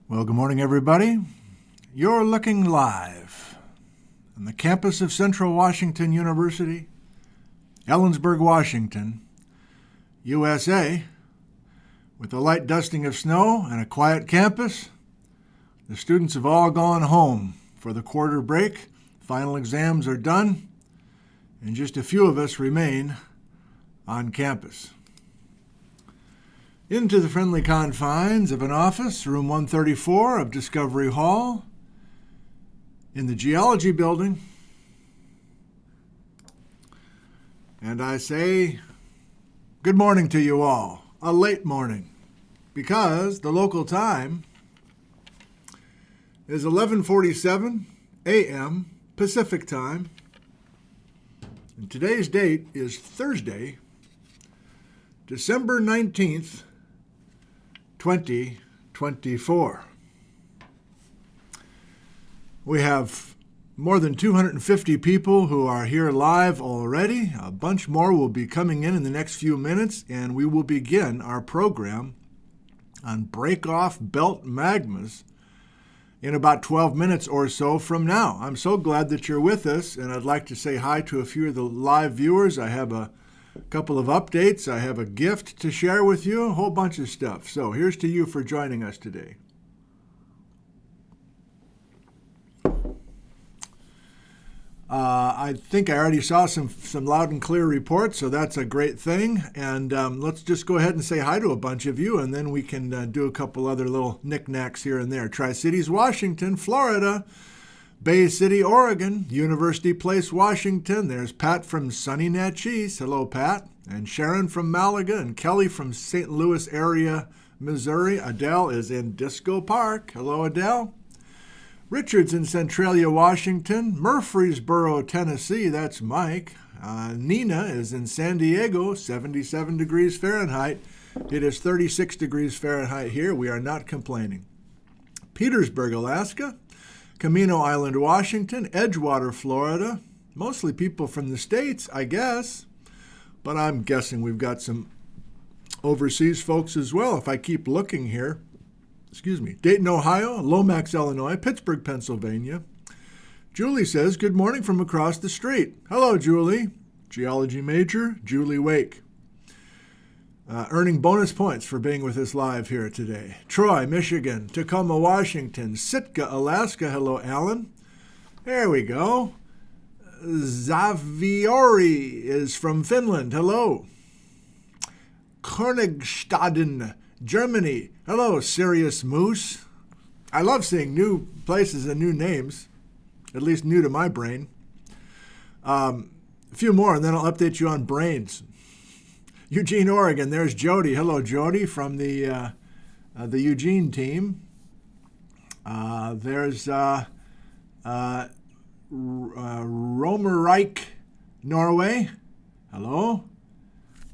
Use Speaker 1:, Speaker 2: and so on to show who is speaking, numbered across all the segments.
Speaker 1: Well, good morning, everybody. You're looking live on the campus of Central Washington University, Ellensburg, Washington, USA, with a light dusting of snow and a quiet campus. The students have all gone home for the quarter break. Final exams are done, and just a few of us remain on campus. Into the friendly confines of an office, room 134 of Discovery Hall, in the Geology Building. And I say, good morning to you all, a late morning, because the local time is 11:47 a.m. Pacific time, and today's date is Thursday, December 19th, 2024. We have more than 250 people who are here live already. A bunch more will be coming in the next few minutes, and we will begin our program on Breakoff Belt Magmas in about 12 minutes or so from now. I'm so glad that you're with us, and I'd like to say hi to a few of the live viewers. I have a couple of updates. I have a gift to share with you, a whole bunch of stuff. So here's to you for joining us today. I think I already saw some loud and clear reports, so that's a great thing. And let's just go ahead and say hi to a bunch of you, and then we can do a couple other little knickknacks here and there. Tri-Cities, Washington, Florida, Bay City, Oregon, University Place, Washington. There's Pat from sunny Natchez. Hello, Pat. And Sharon from Malaga, and Kelly from St. Louis area, Missouri. Adele is in Disco Park. Hello, Adele. Richard's in Centralia, Washington. Murfreesboro, Tennessee. That's Mike. Nina is in San Diego, 77 degrees Fahrenheit. It is 36 degrees Fahrenheit here. We are not complaining. Petersburg, Alaska. Camino Island, Washington, Edgewater, Florida. Mostly people from the States, I guess. But I'm guessing we've got some overseas folks as well if I keep looking here. Dayton, Ohio, Lomax, Illinois, Pittsburgh, Pennsylvania. Julie says, good morning from across the street. Hello, Julie. Geology major, Julie Wake. Earning bonus points for being with us live here today. Troy, Michigan. Tacoma, Washington. Sitka, Alaska. Hello, Alan. There we go. Zaviori is from Finland. Hello. Königstaden, Germany. Hello, Sirius Moose. I love seeing new places and new names, at least new to my brain. A few more, and then I'll update you on brains. Eugene, Oregon. There's Jody. Hello, Jody, from the Eugene team. There's Romerike, Norway. Hello.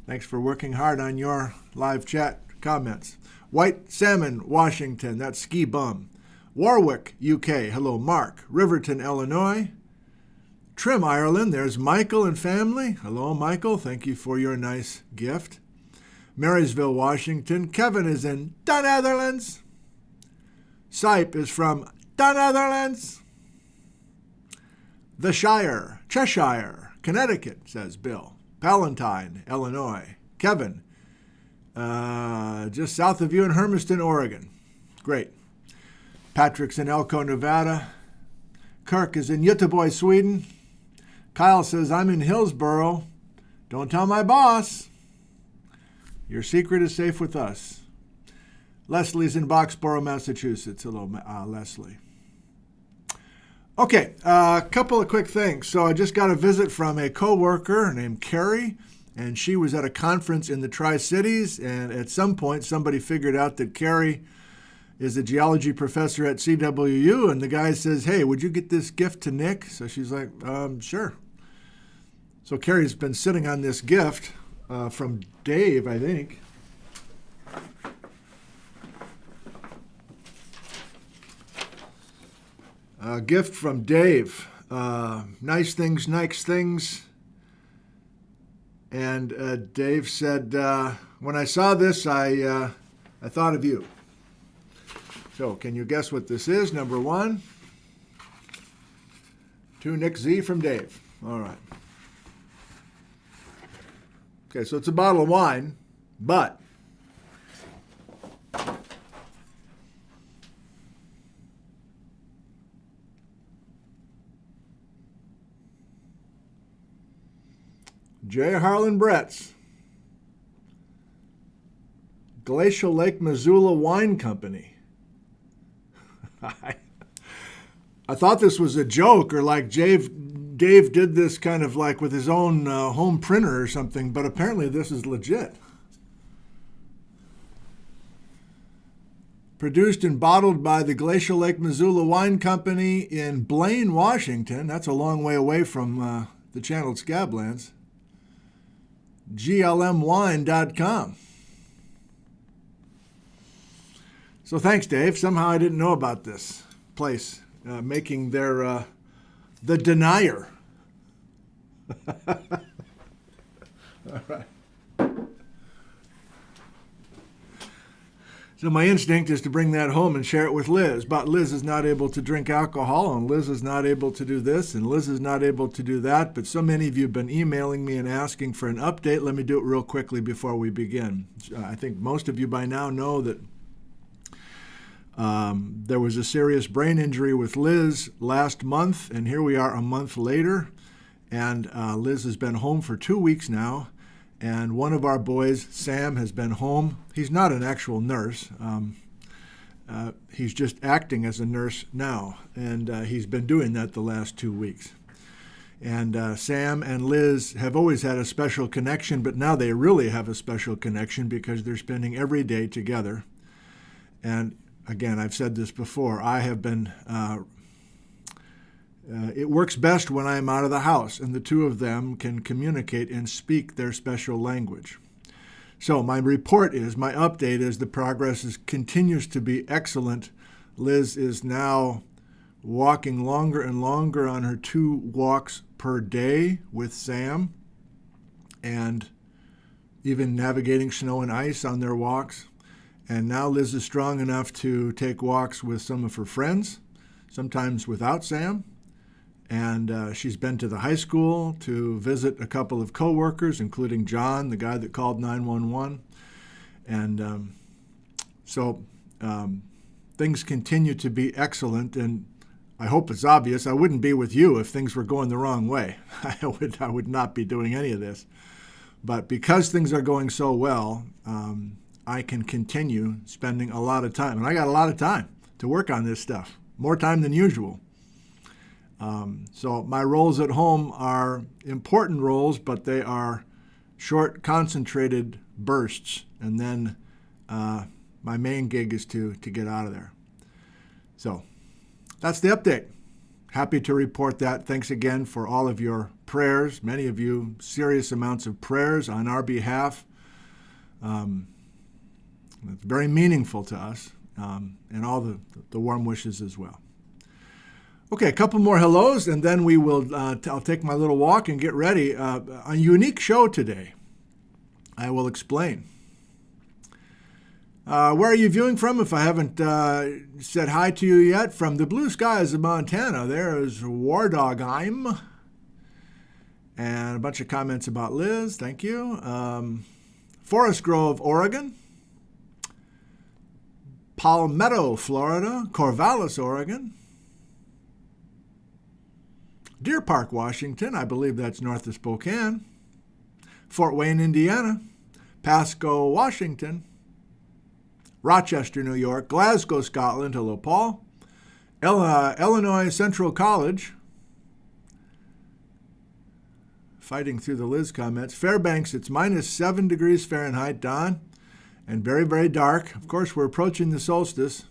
Speaker 1: Thanks for working hard on your live chat comments. White Salmon, Washington. That's Ski Bum. Warwick, UK. Hello, Mark. Riverton, Illinois. Trim, Ireland. There's Michael and family. Hello, Michael. Thank you for your nice gift. Marysville, Washington. Kevin is in the Netherlands. Sipe is from the Netherlands. The Shire, Cheshire, Connecticut, says Bill. Palantine, Illinois. Kevin, just south of you in Hermiston, Oregon. Great. Patrick's in Elko, Nevada. Kirk is in Göteborg, Sweden. Kyle says, I'm in Hillsboro. Don't tell my boss. Your secret is safe with us. Leslie's in Boxborough, Massachusetts. Hello, Leslie. Okay, a couple of quick things. So I just got a visit from a coworker named Carrie, and she was at a conference in the Tri-Cities, and at some point somebody figured out that Carrie is a geology professor at CWU, and the guy says, hey, would you get this gift to Nick? So she's like, sure. So Carrie's been sitting on this gift from Dave, I think. A gift from Dave. Nice things, nice things. And Dave said, when I saw this, I thought of you. So can you guess what this is? Number 1. To Nick Z from Dave. All right. Okay, so it's a bottle of wine, but J. Harlan Brett's Glacial Lake Missoula Wine Company. I thought this was a joke, or like Dave did this kind of like with his own home printer or something, but apparently this is legit. Produced and bottled by the Glacial Lake Missoula Wine Company in Blaine, Washington. That's a long way away from the channeled Scablands. glmwine.com. So thanks, Dave. Somehow I didn't know about this place making their the Denier. All right. So my instinct is to bring that home and share it with Liz. But Liz is not able to drink alcohol, and Liz is not able to do this, and Liz is not able to do that. But so many of you have been emailing me and asking for an update. Let me do it real quickly before we begin. I think most of you by now know that there was a serious brain injury with Liz last month, and here we are a month later. And Liz has been home for 2 weeks now. And one of our boys, Sam, has been home. He's not an actual nurse. He's just acting as a nurse now. And he's been doing that the last 2 weeks. And Sam and Liz have always had a special connection, but now they really have a special connection because they're spending every day together. And again, I've said this before, I have been... it works best when I'm out of the house and the two of them can communicate and speak their special language. So my report is, my update is the progress continues to be excellent. Liz is now walking longer and longer on her 2 walks per day with Sam, and even navigating snow and ice on their walks. And now Liz is strong enough to take walks with some of her friends, sometimes without Sam. And she's been to the high school to visit a couple of coworkers, including John, the guy that called 911. And so things continue to be excellent. And I hope it's obvious. I wouldn't be with you if things were going the wrong way. I would not be doing any of this. But because things are going so well, I can continue spending a lot of time. And I got a lot of time to work on this stuff, more time than usual. So my roles at home are important roles, but they are short, concentrated bursts. And then my main gig is to get out of there. So that's the update. Happy to report that. Thanks again for all of your prayers. Many of you, serious amounts of prayers on our behalf. It's very meaningful to us, and all the warm wishes as well. Okay, a couple more hellos, and then we will. I'll take my little walk and get ready. A unique show today. I will explain. Where are you viewing from? If I haven't said hi to you yet, from the blue skies of Montana, there is Wardogheim. And a bunch of comments about Liz. Thank you. Forest Grove, Oregon. Palmetto, Florida. Corvallis, Oregon. Deer Park, Washington. I believe that's north of Spokane. Fort Wayne, Indiana. Pasco, Washington. Rochester, New York. Glasgow, Scotland. Hello, Paul. Illinois Central College. Fighting through the Liz comments. Fairbanks, it's minus 7 degrees Fahrenheit, Don, and very, very dark. Of course, we're approaching the solstice,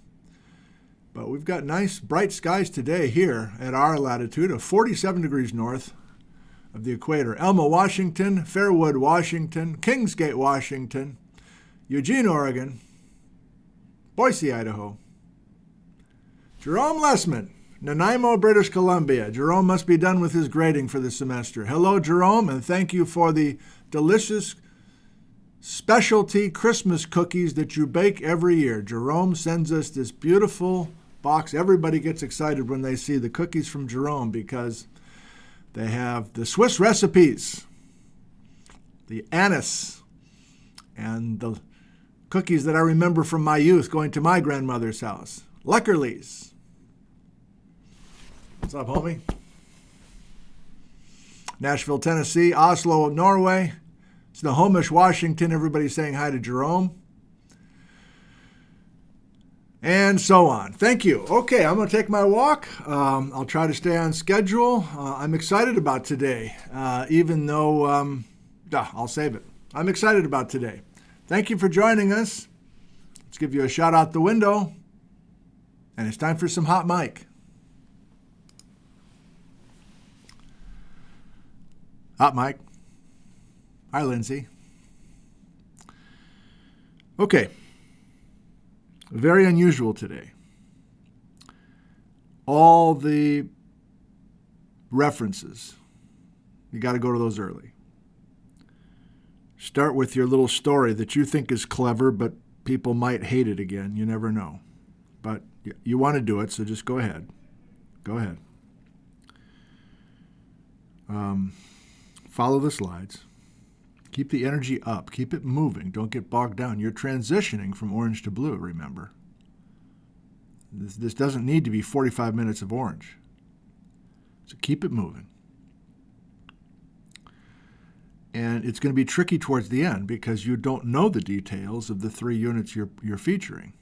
Speaker 1: but we've got nice, bright skies today here at our latitude of 47 degrees north of the equator. Elma, Washington, Fairwood, Washington, Kingsgate, Washington, Eugene, Oregon, Boise, Idaho. Jerome Lessman, Nanaimo, British Columbia. Jerome must be done with his grading for the semester. Hello, Jerome, and thank you for the delicious specialty Christmas cookies that you bake every year. Jerome sends us this beautiful box. Everybody gets excited when they see the cookies from Jerome because they have the Swiss recipes, the anise, and the cookies that I remember from my youth going to my grandmother's house. Leckerlis. What's up, homie? Nashville, Tennessee, Oslo, Norway, Snohomish, Washington. Everybody's saying hi to Jerome. And so on. Thank you. Okay, I'm going to take my walk. I'll try to stay on schedule. I'm excited about today, even though I'll save it. I'm excited about today. Thank you for joining us. Let's give you a shout out the window. And it's time for some hot mic. Hot mic. Hi, Lindsay. Okay. Very unusual today. All the references, you got to go to those early. Start with your little story that you think is clever, but people might hate it again. You never know. But you want to do it, so just go ahead. Go ahead. Follow the slides. Keep the energy up. Keep it moving. Don't get bogged down. You're transitioning from orange to blue, remember. This doesn't need to be 45 minutes of orange. So keep it moving. And it's going to be tricky towards the end because you don't know the details of the 3 units you're featuring.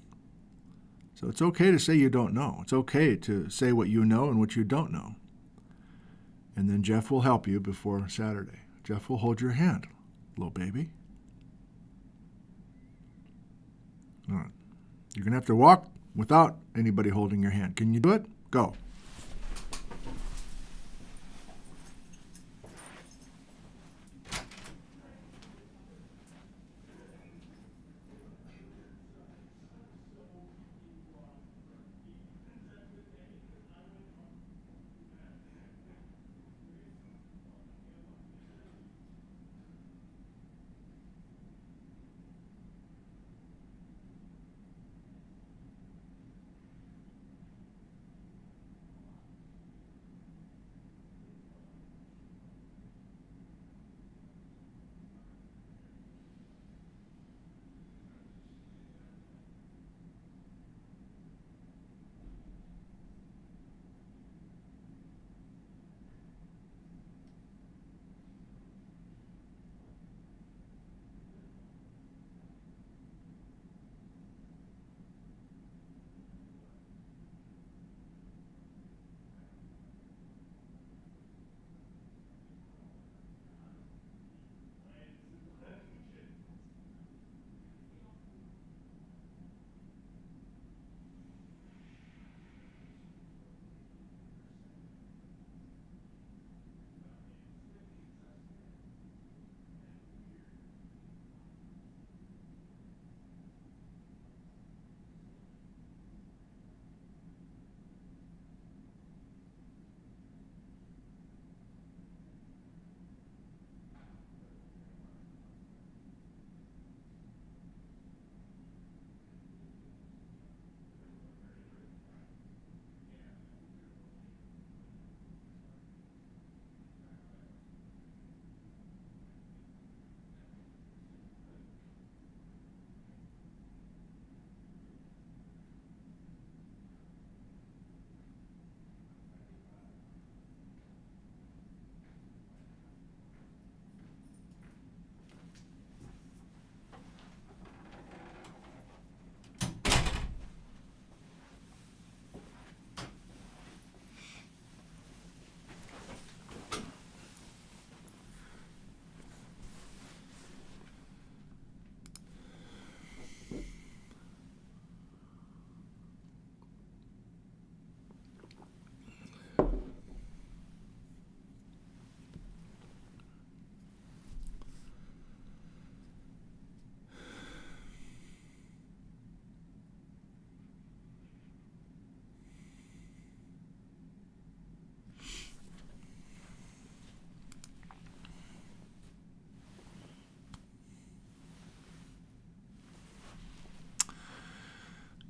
Speaker 1: So it's okay to say you don't know. It's okay to say what you know and what you don't know. And then Jeff will help you before Saturday. Jeff will hold your hand, little baby. All right. You're going to have to walk without anybody holding your hand. Can you do it? Go.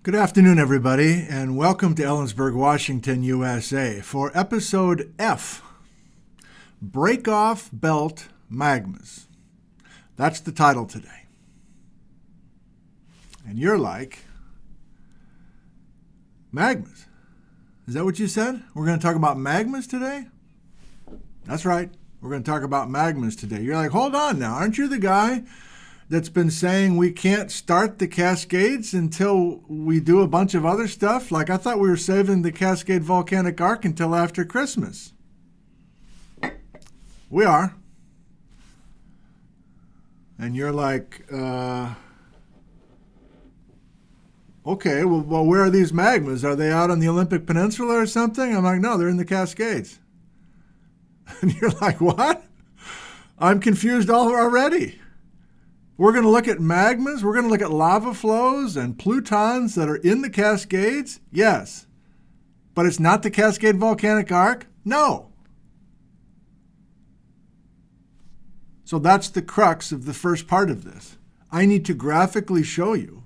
Speaker 1: Good afternoon, everybody, and welcome to Ellensburg, Washington, USA for Episode F, Breakoff Belt Magmas. That's the title today. And you're like, magmas? Is that what you said? We're going to talk about magmas today? That's right. We're going to talk about magmas today. You're like, hold on now. Aren't you the guy that's been saying we can't start the Cascades until we do a bunch of other stuff? Like, I thought we were saving the Cascade Volcanic Arc until after Christmas. We are. And you're like, okay, well, where are these magmas? Are they out on the Olympic Peninsula or something? I'm like, no, they're in the Cascades. And you're like, what? I'm confused already. We're going to look at magmas. We're going to look at lava flows and plutons that are in the Cascades. Yes. But it's not the Cascade Volcanic Arc? No. So that's the crux of the first part of this. I need to graphically show you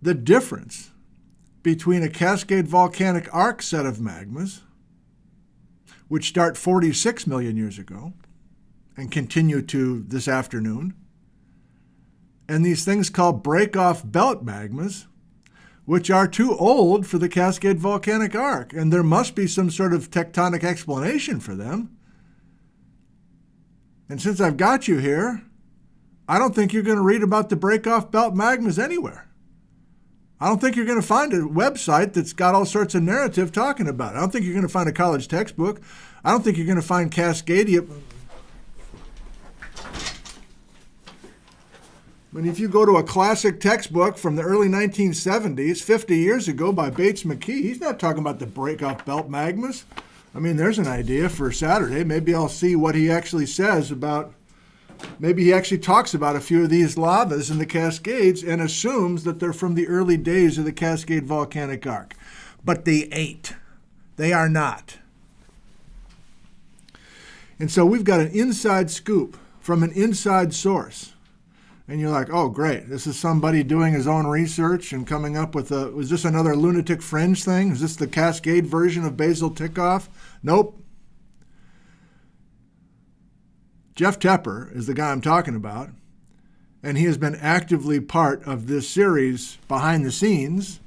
Speaker 1: the difference between a Cascade Volcanic Arc set of magmas, which start 46 million years ago and continue to this afternoon, and these things called Breakoff Belt magmas, which are too old for the Cascade Volcanic Arc. And there must be some sort of tectonic explanation for them. And since I've got you here, I don't think you're going to read about the Breakoff Belt magmas anywhere. I don't think you're going to find a website that's got all sorts of narrative talking about it. I don't think you're going to find a college textbook. I don't think you're going to find Cascadia. I mean, if you go to a classic textbook from the early 1970s, 50 years ago by Bates McKee, he's not talking about the Breakoff Belt magmas. I mean, there's an idea for Saturday. Maybe I'll see what he actually says about, maybe he actually talks about a few of these lavas in the Cascades and assumes that they're from the early days of the Cascade Volcanic Arc. But they ain't. They are not. And so we've got an inside scoop from an inside source. And you're like, oh, great. This is somebody doing his own research and coming up with was this another lunatic fringe thing? Is this the Cascade version of Basil Tikoff? Nope. Jeff Tepper is the guy I'm talking about. And he has been actively part of this series behind the scenes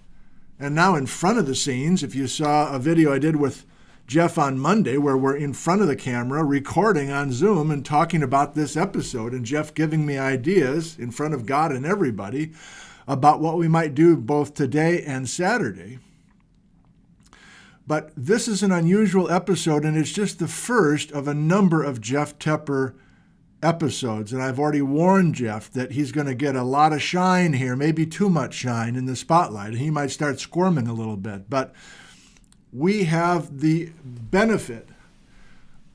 Speaker 1: and now in front of the scenes. If you saw a video I did with Jeff on Monday where we're in front of the camera recording on Zoom and talking about this episode, and Jeff giving me ideas in front of God and everybody about what we might do both today and Saturday. But this is an unusual episode, and it's just the first of a number of Jeff Tepper episodes. And I've already warned Jeff that he's going to get a lot of shine here, maybe too much shine in the spotlight, and he might start squirming a little bit. But we have the benefit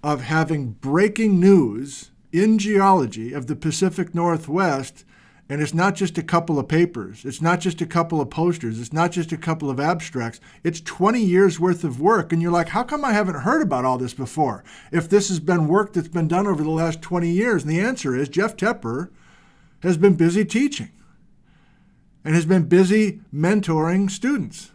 Speaker 1: of having breaking news in geology of the Pacific Northwest, and it's not just a couple of papers. It's not just a couple of posters. It's not just a couple of abstracts. It's 20 years worth of work, and you're like, how come I haven't heard about all this before if this has been work that's been done over the last 20 years? And the answer is Jeff Tepper has been busy teaching and has been busy mentoring students.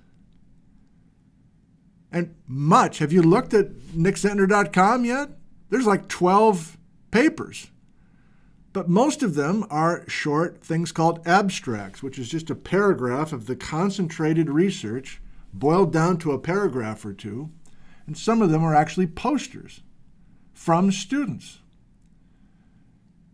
Speaker 1: And much. Have you looked at nickzentner.com yet? There's like 12 papers. But most of them are short things called abstracts, which is just a paragraph of the concentrated research boiled down to a paragraph or two. And some of them are actually posters from students.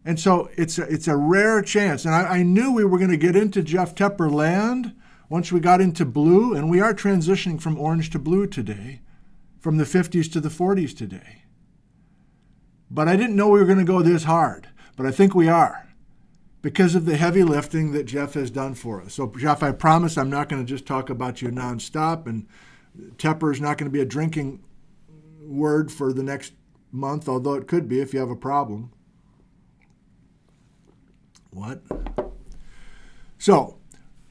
Speaker 1: And so it's a rare chance. And I knew we were going to get into Jeff Tepper land once we got into blue, and we are transitioning from orange to blue today, from the 50s to the 40s today. But I didn't know we were going to go this hard, but I think we are because of the heavy lifting that Jeff has done for us. So, Jeff, I promise I'm not going to just talk about you nonstop, and Tepper is not going to be a drinking word for the next month, although it could be if you have a problem. What? So,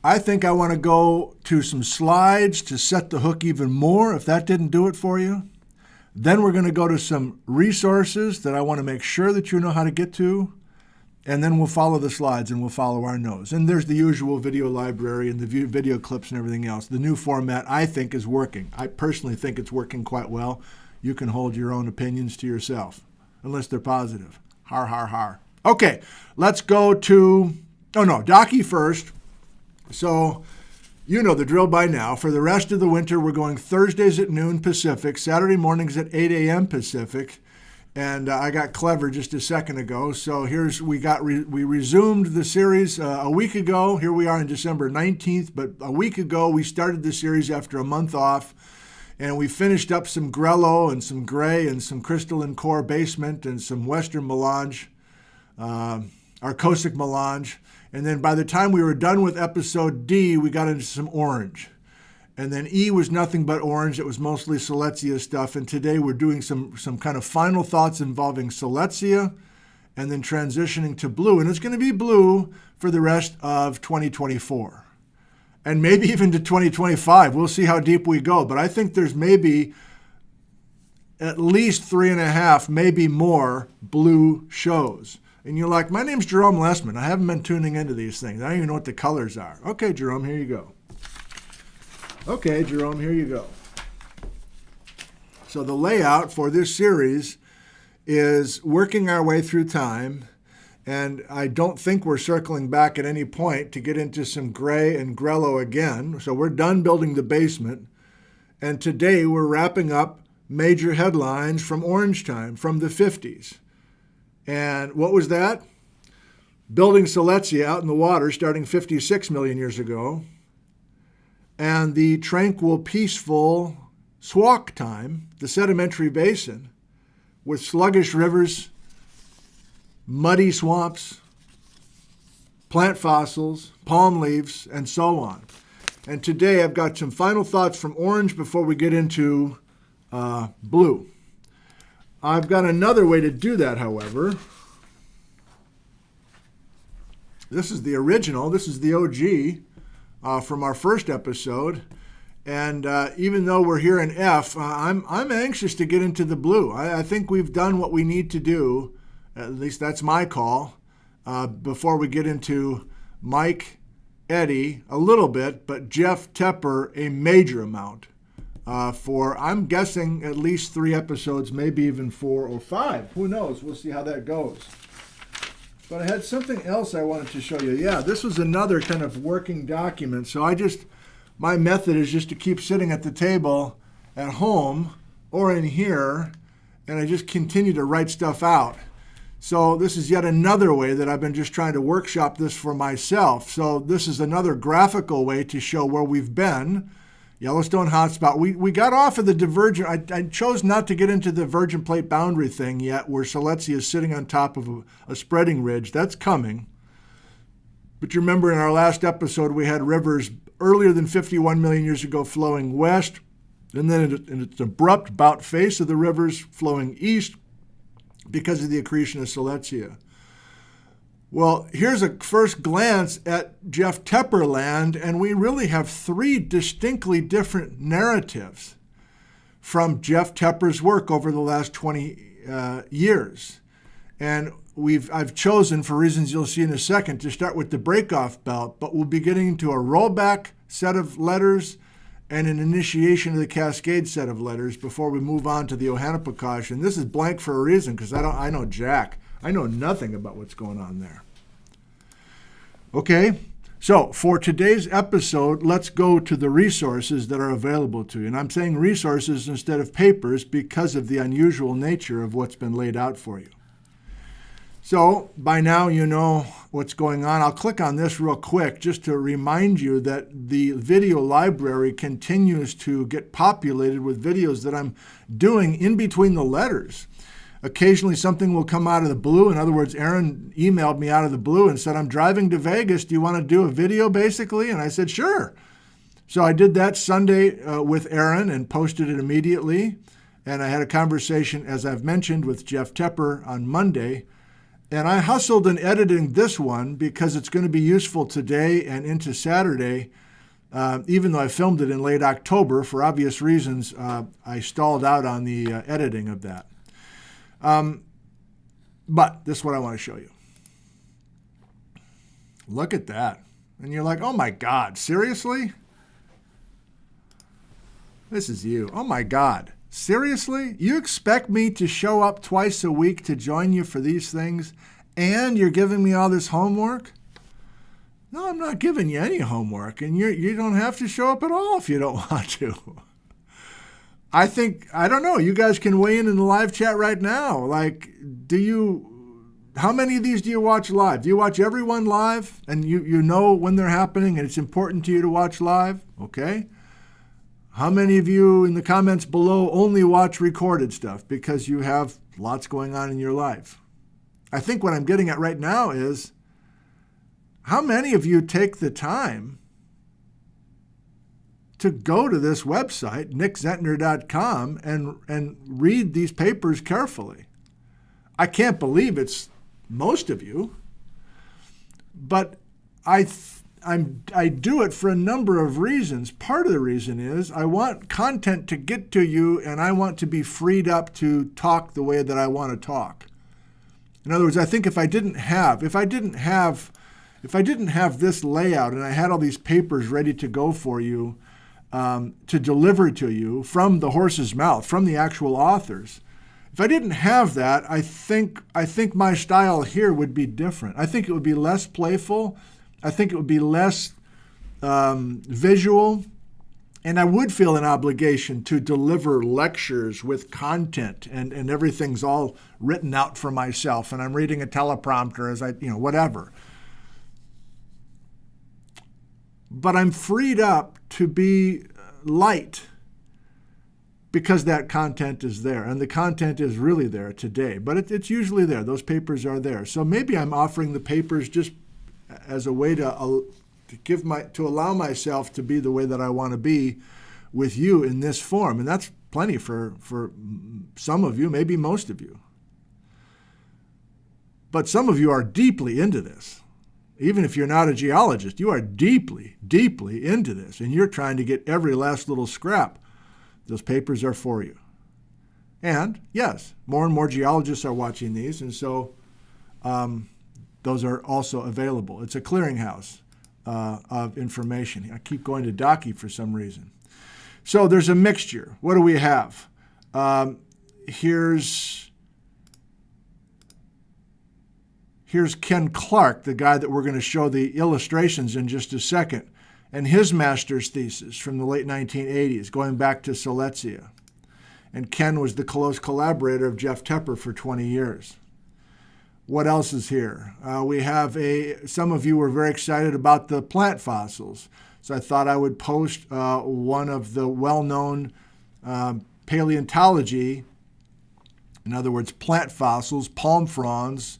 Speaker 1: I think I want to go to some slides to set the hook even more, if that didn't do it for you. Then we're going to go to some resources that I want to make sure that you know how to get to. And then we'll follow the slides and we'll follow our nose. And there's the usual video library and the video clips and everything else. The new format, I think, is working. I personally think it's working quite well. You can hold your own opinions to yourself, unless they're positive. Har, har, har. Okay, let's go to, Docky first. So you know the drill by now. For the rest of the winter, we're going Thursdays at noon Pacific, Saturday mornings at 8 a.m. Pacific. And I got clever just a second ago. So we resumed the series a week ago. Here we are on December 19th. But a week ago, we started the series after a month off. And we finished up some Grello and some Gray and some crystalline core basement and some Western melange, Arcosic melange. And then by the time we were done with episode D, we got into some orange. And then E was nothing but orange. It was mostly Siletzia stuff. And today we're doing some kind of final thoughts involving Siletzia and then transitioning to blue. And it's going to be blue for the rest of 2024 and maybe even to 2025. We'll see how deep we go. But I think there's maybe at least 3.5, maybe more blue shows. And you're like, my name's Jerome Lessman. I haven't been tuning into these things. I don't even know what the colors are. Okay, Jerome, here you go. Okay, Jerome, here you go. So the layout for this series is working our way through time, and I don't think we're circling back at any point to get into some Gray and Grello again. So we're done building the basement, and today we're wrapping up major headlines from Orange Time from the 50s. And what was that? Building Siletzia out in the water starting 56 million years ago. And the tranquil, peaceful Swak time, the sedimentary basin, with sluggish rivers, muddy swamps, plant fossils, palm leaves, and so on. And today I've got some final thoughts from orange before we get into blue. I've got another way to do that, however. This is the original. This is the OG. From our first episode, and even though we're here in F, I'm anxious to get into the blue. I think we've done what we need to do, at least that's my call, before we get into Mike, Eddie, a little bit, but Jeff Tepper, a major amount, for, I'm guessing, at least 3 episodes, maybe even 4 or 5. Who knows? We'll see how that goes. But I had something else I wanted to show you. Yeah, this was another kind of working document. So my method is just to keep sitting at the table at home or in here, and I just continue to write stuff out. So this is yet another way that I've been just trying to workshop this for myself. So this is another graphical way to show where we've been. Yellowstone hotspot. We got off of the divergent. I chose not to get into the virgin plate boundary thing yet, where Siletzia is sitting on top of a spreading ridge. That's coming. But you remember in our last episode, we had rivers earlier than 51 million years ago flowing west, and then in its abrupt about face of the rivers flowing east because of the accretion of Siletzia. Well, here's a first glance at Jeff Tepper land, and we really have 3 distinctly different narratives from Jeff Tepper's work over the last 20 years. And I've chosen, for reasons you'll see in a second, to start with the Breakoff Belt, but we'll be getting into a rollback set of letters and an initiation of the Cascade set of letters before we move on to the Ohanapakash. And this is blank for a reason, because I know jack. I know nothing about what's going on there. Okay, so for today's episode, let's go to the resources that are available to you. And I'm saying resources instead of papers because of the unusual nature of what's been laid out for you. So by now you know what's going on. I'll click on this real quick just to remind you that the video library continues to get populated with videos that I'm doing in between the letters. Occasionally something will come out of the blue. In other words, Aaron emailed me out of the blue and said, I'm driving to Vegas. Do you want to do a video, basically? And I said, sure. So I did that Sunday with Aaron and posted it immediately. And I had a conversation, as I've mentioned, with Jeff Tepper on Monday. And I hustled in editing this one because it's going to be useful today and into Saturday. Even though I filmed it in late October, for obvious reasons, I stalled out on the editing of that. But this is what I want to show you. Look at that. And you're like, oh my God, seriously? This is you. Oh my God. Seriously? You expect me to show up twice a week to join you for these things, and you're giving me all this homework? No, I'm not giving you any homework, and you don't have to show up at all if you don't want to. I don't know, you guys can weigh in the live chat right now. Like, how many of these do you watch live? Do you watch everyone live, and you know when they're happening, and it's important to you to watch live? Okay. How many of you in the comments below only watch recorded stuff because you have lots going on in your life? I think what I'm getting at right now is, how many of you take the time to go to this website, nickzentner.com, and read these papers carefully? I can't believe it's most of you, but I do it for a number of reasons. Part of the reason is I want content to get to you, and I want to be freed up to talk the way that I want to talk. In other words, I think if I didn't have this layout and I had all these papers ready to go for you, to deliver to you from the horse's mouth, from the actual authors, if I didn't have that, I think my style here would be different. I think it would be less playful. I think it would be less visual, and I would feel an obligation to deliver lectures with content, and everything's all written out for myself, and I'm reading a teleprompter as whatever. But I'm freed up to be light because that content is there, and the content is really there today, but it's usually there. Those papers are there. So maybe I'm offering the papers just as a way to allow myself to be the way that I want to be with you in this form. And that's plenty for some of you, maybe most of you. But some of you are deeply into this. Even if you're not a geologist, you are deeply, deeply into this, and you're trying to get every last little scrap. Those papers are for you. And yes, more and more geologists are watching these, and so those are also available. It's a clearinghouse of information. I keep going to Docky for some reason. So there's a mixture. What do we have? Here's Ken Clark, the guy that we're going to show the illustrations in just a second, and his master's thesis from the late 1980s, going back to Silesia. And Ken was the close collaborator of Jeff Tepper for 20 years. What else is here? We have some of you were very excited about the plant fossils. So I thought I would post one of the well-known paleontology, in other words, plant fossils, palm fronds,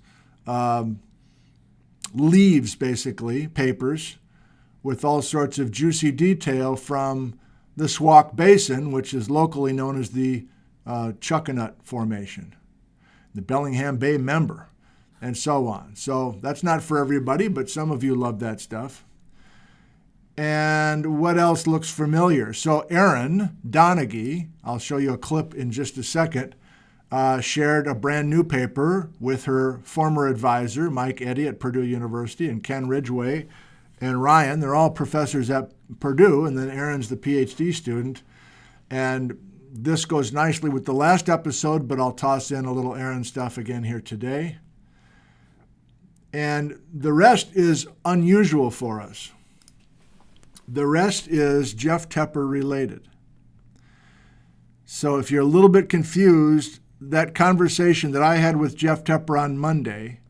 Speaker 1: leaves, basically, papers, with all sorts of juicy detail from the Squak Basin, which is locally known as the Chuckanut Formation, the Bellingham Bay member, and so on. So that's not for everybody, but some of you love that stuff. And what else looks familiar? So Erin Donaghy, I'll show you a clip in just a second, shared a brand new paper with her former advisor, Mike Eddy at Purdue University, and Ken Ridgway and Ryan. They're all professors at Purdue, and then Erin's the PhD student. And this goes nicely with the last episode, but I'll toss in a little Erin stuff again here today. And the rest is unusual for us. The rest is Jeff Tepper related. So if you're a little bit confused, that conversation that I had with Jeff Tepper on Monday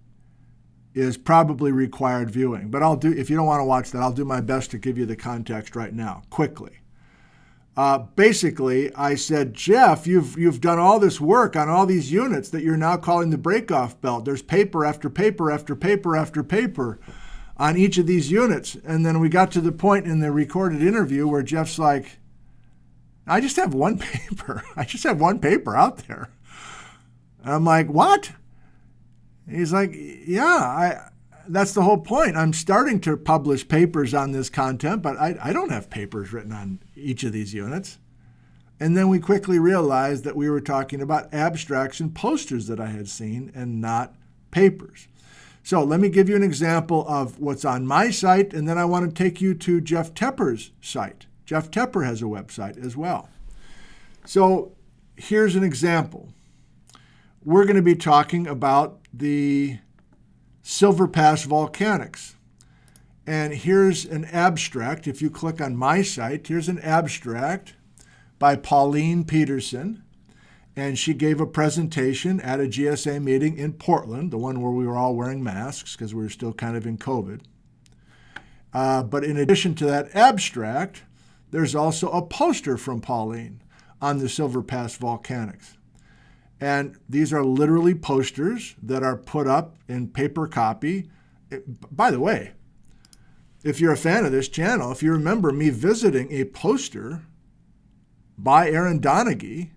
Speaker 1: is probably required viewing. But if you don't want to watch that, I'll do my best to give you the context right now, quickly. Basically, I said, Jeff, you've done all this work on all these units that you're now calling the Breakoff Belt. There's paper after paper after paper after paper on each of these units. And then we got to the point in the recorded interview where Jeff's like, I just have one paper. I just have one paper out there. And I'm like, what? And he's like, yeah, that's the whole point. I'm starting to publish papers on this content, but I don't have papers written on each of these units. And then we quickly realized that we were talking about abstracts and posters that I had seen and not papers. So let me give you an example of what's on my site, and then I want to take you to Jeff Tepper's site. Jeff Tepper has a website as well. So here's an example. We're going to be talking about the Silver Pass volcanics. And here's an abstract. If you click on my site, here's an abstract by Pauline Peterson. And she gave a presentation at a GSA meeting in Portland, the one where we were all wearing masks because we were still kind of in COVID. But in addition to that abstract, there's also a poster from Pauline on the Silver Pass volcanics. And these are literally posters that are put up in paper copy. By the way, if you're a fan of this channel, if you remember me visiting a poster by Erin Donaghy,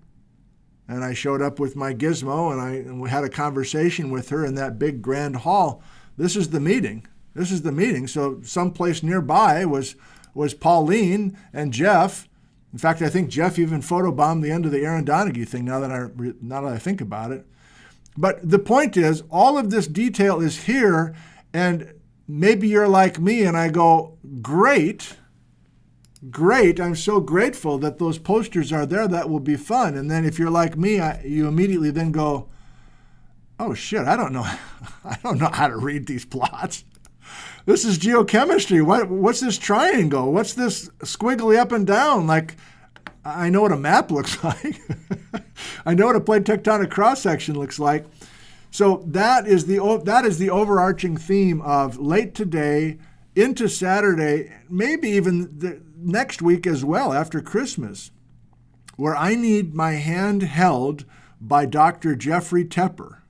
Speaker 1: and I showed up with my gizmo and we had a conversation with her in that big grand hall. This is the meeting. This is the meeting. So someplace nearby was Pauline and Jeff. In fact, I think Jeff even photobombed the end of the Erin Donaghy thing now that I think about it. But the point is, all of this detail is here, and maybe you're like me and I go, great, I'm so grateful that those posters are there. That will be fun. And then if you're like me, you immediately then go, oh shit, I don't know how to read these plots. This is geochemistry. What's this triangle? What's this squiggly up and down? Like, I know what a map looks like. I know what a plate tectonic cross-section looks like. So that is the overarching theme of late today into Saturday, maybe even the next week as well, after Christmas, where I need my hand held by Dr. Jeffrey Tepper.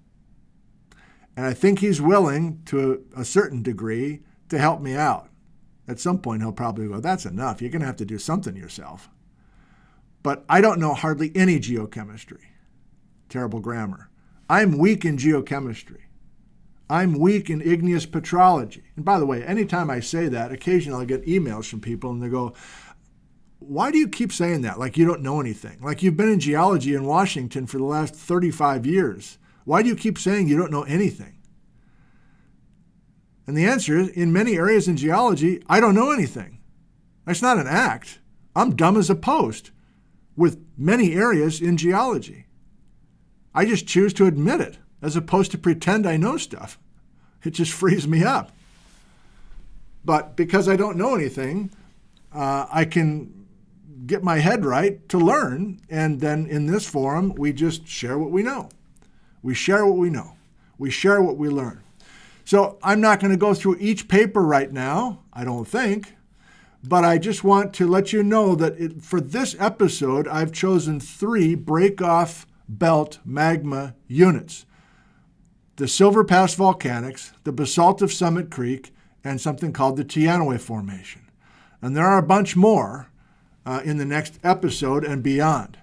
Speaker 1: And I think he's willing, to a certain degree, to help me out. At some point, he'll probably go, that's enough. You're going to have to do something yourself. But I don't know hardly any geochemistry. Terrible grammar. I'm weak in geochemistry. I'm weak in igneous petrology. And by the way, anytime I say that, occasionally I'll get emails from people and they go, why do you keep saying that? Like you don't know anything. Like you've been in geology in Washington for the last 35 years. Why do you keep saying you don't know anything? And the answer is, in many areas in geology, I don't know anything. That's not an act. I'm dumb as a post with many areas in geology. I just choose to admit it, as opposed to pretend I know stuff. It just frees me up. But because I don't know anything, I can get my head right to learn. And then in this forum, we just share what we know. We share what we know. We share what we learn. So I'm not going to go through each paper right now, I don't think. But I just want to let you know that for this episode, I've chosen 3 Breakoff Belt magma units. The Silver Pass volcanics, the basalt of Summit Creek, and something called the Teanaway Formation. And there are a bunch more in the next episode and beyond.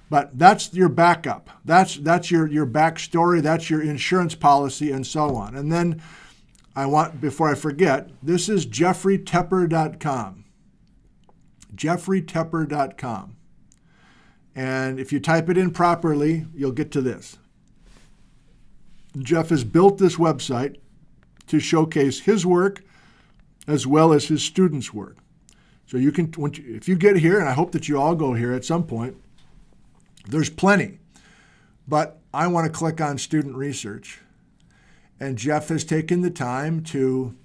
Speaker 1: But that's your backup. That's your backstory. That's your insurance policy and so on. And then I want, before I forget, this is jeffreytepper.com. jeffreytepper.com. And if you type it in properly, you'll get to this. Jeff has built this website to showcase his work as well as his students' work. So you can, if you get here, and I hope that you all go here at some point, there's plenty. But I want to click on student research. And Jeff has taken the time to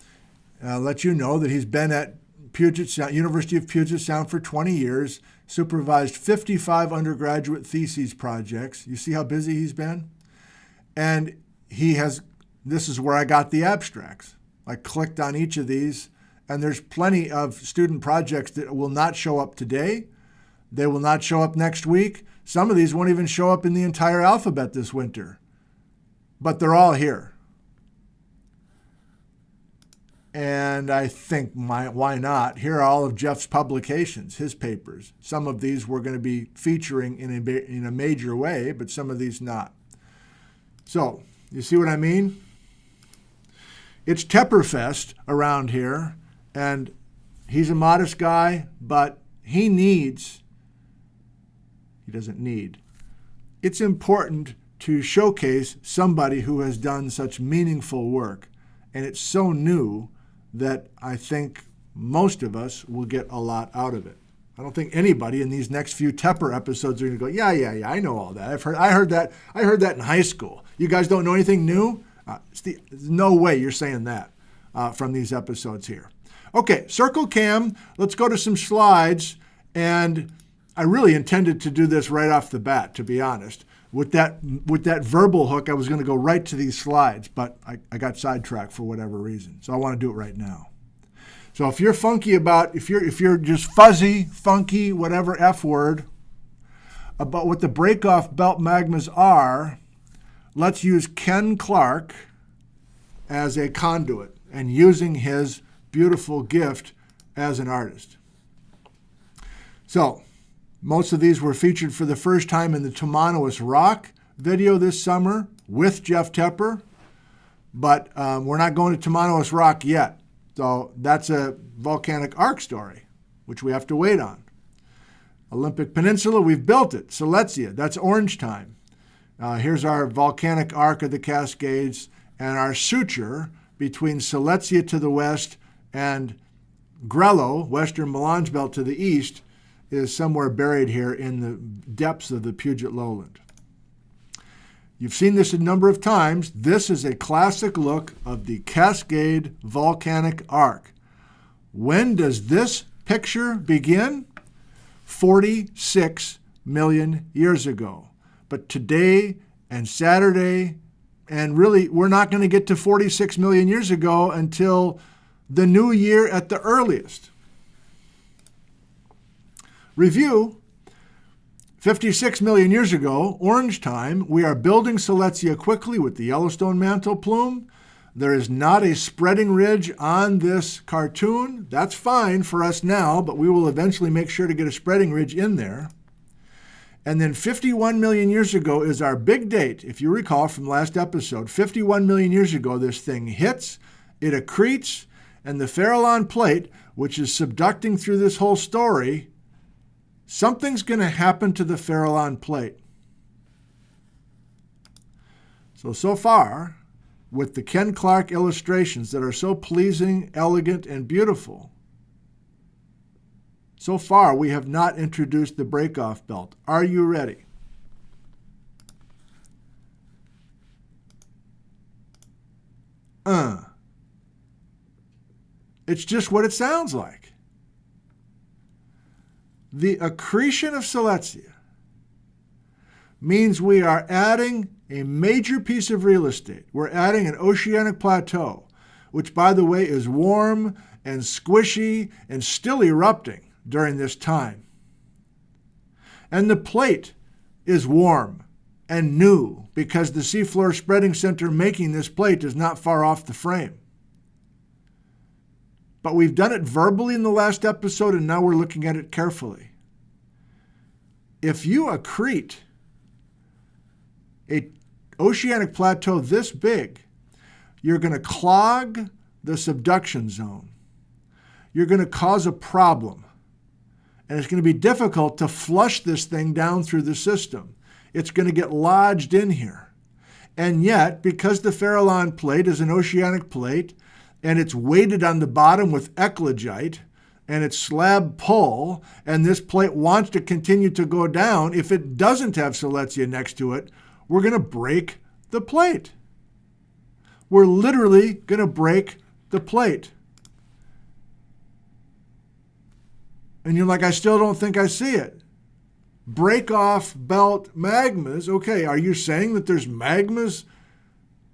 Speaker 1: let you know that he's been at Puget Sound, University of Puget Sound for 20 years, supervised 55 undergraduate theses projects. You see how busy he's been? And this is where I got the abstracts. I clicked on each of these, and there's plenty of student projects that will not show up today. They will not show up next week. Some of these won't even show up in the entire alphabet this winter. But they're all here. And I think, why not? Here are all of Jeff's publications, his papers. Some of these we're going to be featuring in a major way, but some of these not. So, you see what I mean? It's Tepperfest around here, and he's a modest guy, but he doesn't need. It's important to showcase somebody who has done such meaningful work. and it's so new that I think most of us will get a lot out of it. I don't think anybody in these next few Tepper episodes are going to go, yeah, I know all that. I heard that in high school. You guys don't know anything new? No way you're saying that from these episodes here. Okay, circle cam. Let's go to some slides. And I really intended to do this right off the bat, to be honest. With that verbal hook, I was going to go right to these slides, but I got sidetracked for whatever reason. So I want to do it right now. So if you're funky if you're just fuzzy, funky, whatever F word about what the Breakoff Belt magmas are, let's use Ken Clark as a conduit and using his beautiful gift as an artist. So most of these were featured for the first time in the Tomanowos Rock video this summer with Jeff Tepper, but we're not going to Tomanowos Rock yet. So that's a volcanic arc story, which we have to wait on. Olympic Peninsula, we've built it. Silesia, that's orange time. Here's our volcanic arc of the Cascades and our suture between Silesia to the west and Grello, western Melange Belt to the east, is somewhere buried here in the depths of the Puget Lowland. You've seen this a number of times. This is a classic look of the Cascade Volcanic Arc. When does this picture begin? 46 million years ago. But today and Saturday, and really we're not going to get to 46 million years ago until the new year at the earliest. Review. 56 million years ago, orange time, we are building Silesia quickly with the Yellowstone mantle plume. There is not a spreading ridge on this cartoon. That's fine for us now, but we will eventually make sure to get a spreading ridge in there. And then 51 million years ago is our big date. If you recall from last episode, 51 million years ago, this thing hits, it accretes, and the Farallon plate, which is subducting through this whole story, something's going to happen to the Farallon plate. So far, with the Ken Clark illustrations that are so pleasing, elegant, and beautiful, so far we have not introduced the Breakoff Belt. Are you ready? It's just what it sounds like. The accretion of Silesia means we are adding a major piece of real estate. We're adding an oceanic plateau, which, by the way, is warm and squishy and still erupting during this time. And the plate is warm and new because the seafloor spreading center making this plate is not far off the frame. But we've done it verbally in the last episode, and now we're looking at it carefully. If you accrete an oceanic plateau this big, you're going to clog the subduction zone. You're going to cause a problem. And it's going to be difficult to flush this thing down through the system. It's going to get lodged in here. And yet, because the Farallon plate is an oceanic plate, and it's weighted on the bottom with eclogite, and it's slab pull, and this plate wants to continue to go down, if it doesn't have Silesia next to it, we're going to break the plate. We're literally going to break the plate. And you're like, I still don't think I see it. Breakoff Belt magmas. Okay, are you saying that there's magmas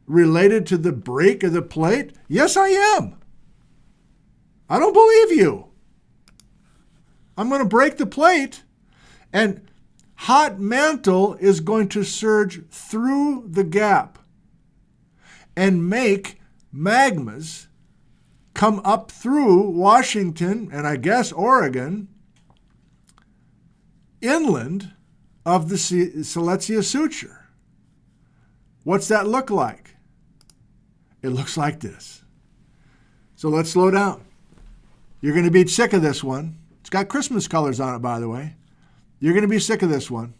Speaker 1: related to the break of the plate? Yes, I am. I don't believe you. I'm going to break the plate, and hot mantle is going to surge through the gap and make magmas come up through Washington and I guess Oregon inland of the Silesia suture. What's that look like? It looks like this. So let's slow down. You're going to be sick of this one. It's got Christmas colors on it, by the way. You're going to be sick of this one.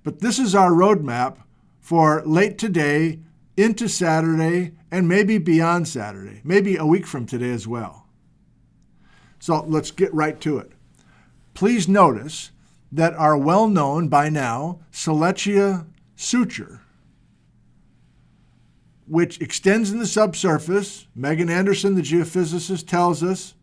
Speaker 1: But this is our roadmap for late today, into Saturday and maybe beyond Saturday, maybe a week from today as well. So let's get right to it. Please notice that our well-known by now Selachia suture, which extends in the subsurface. Megan Anderson, the geophysicist, tells us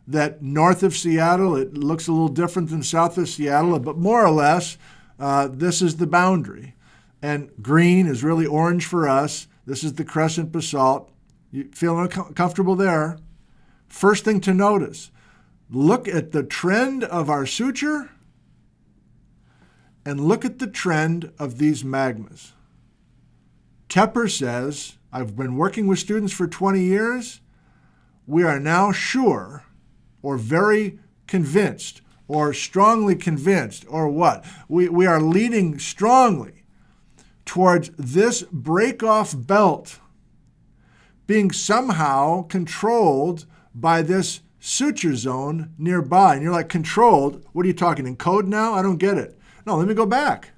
Speaker 1: that north of Seattle, it looks a little different than south of Seattle, but more or less, this is the boundary. And green is really orange for us. This is the crescent basalt. You feeling comfortable there? First thing to notice, look at the trend of our suture and look at the trend of these magmas. Tepper says, I've been working with students for 20 years. We are now sure or very convinced or strongly convinced or what? We are leaning strongly towards this Breakoff Belt being somehow controlled by this suture zone nearby. And you're like, controlled? What are you talking in code now? I don't get it. No, let me go back.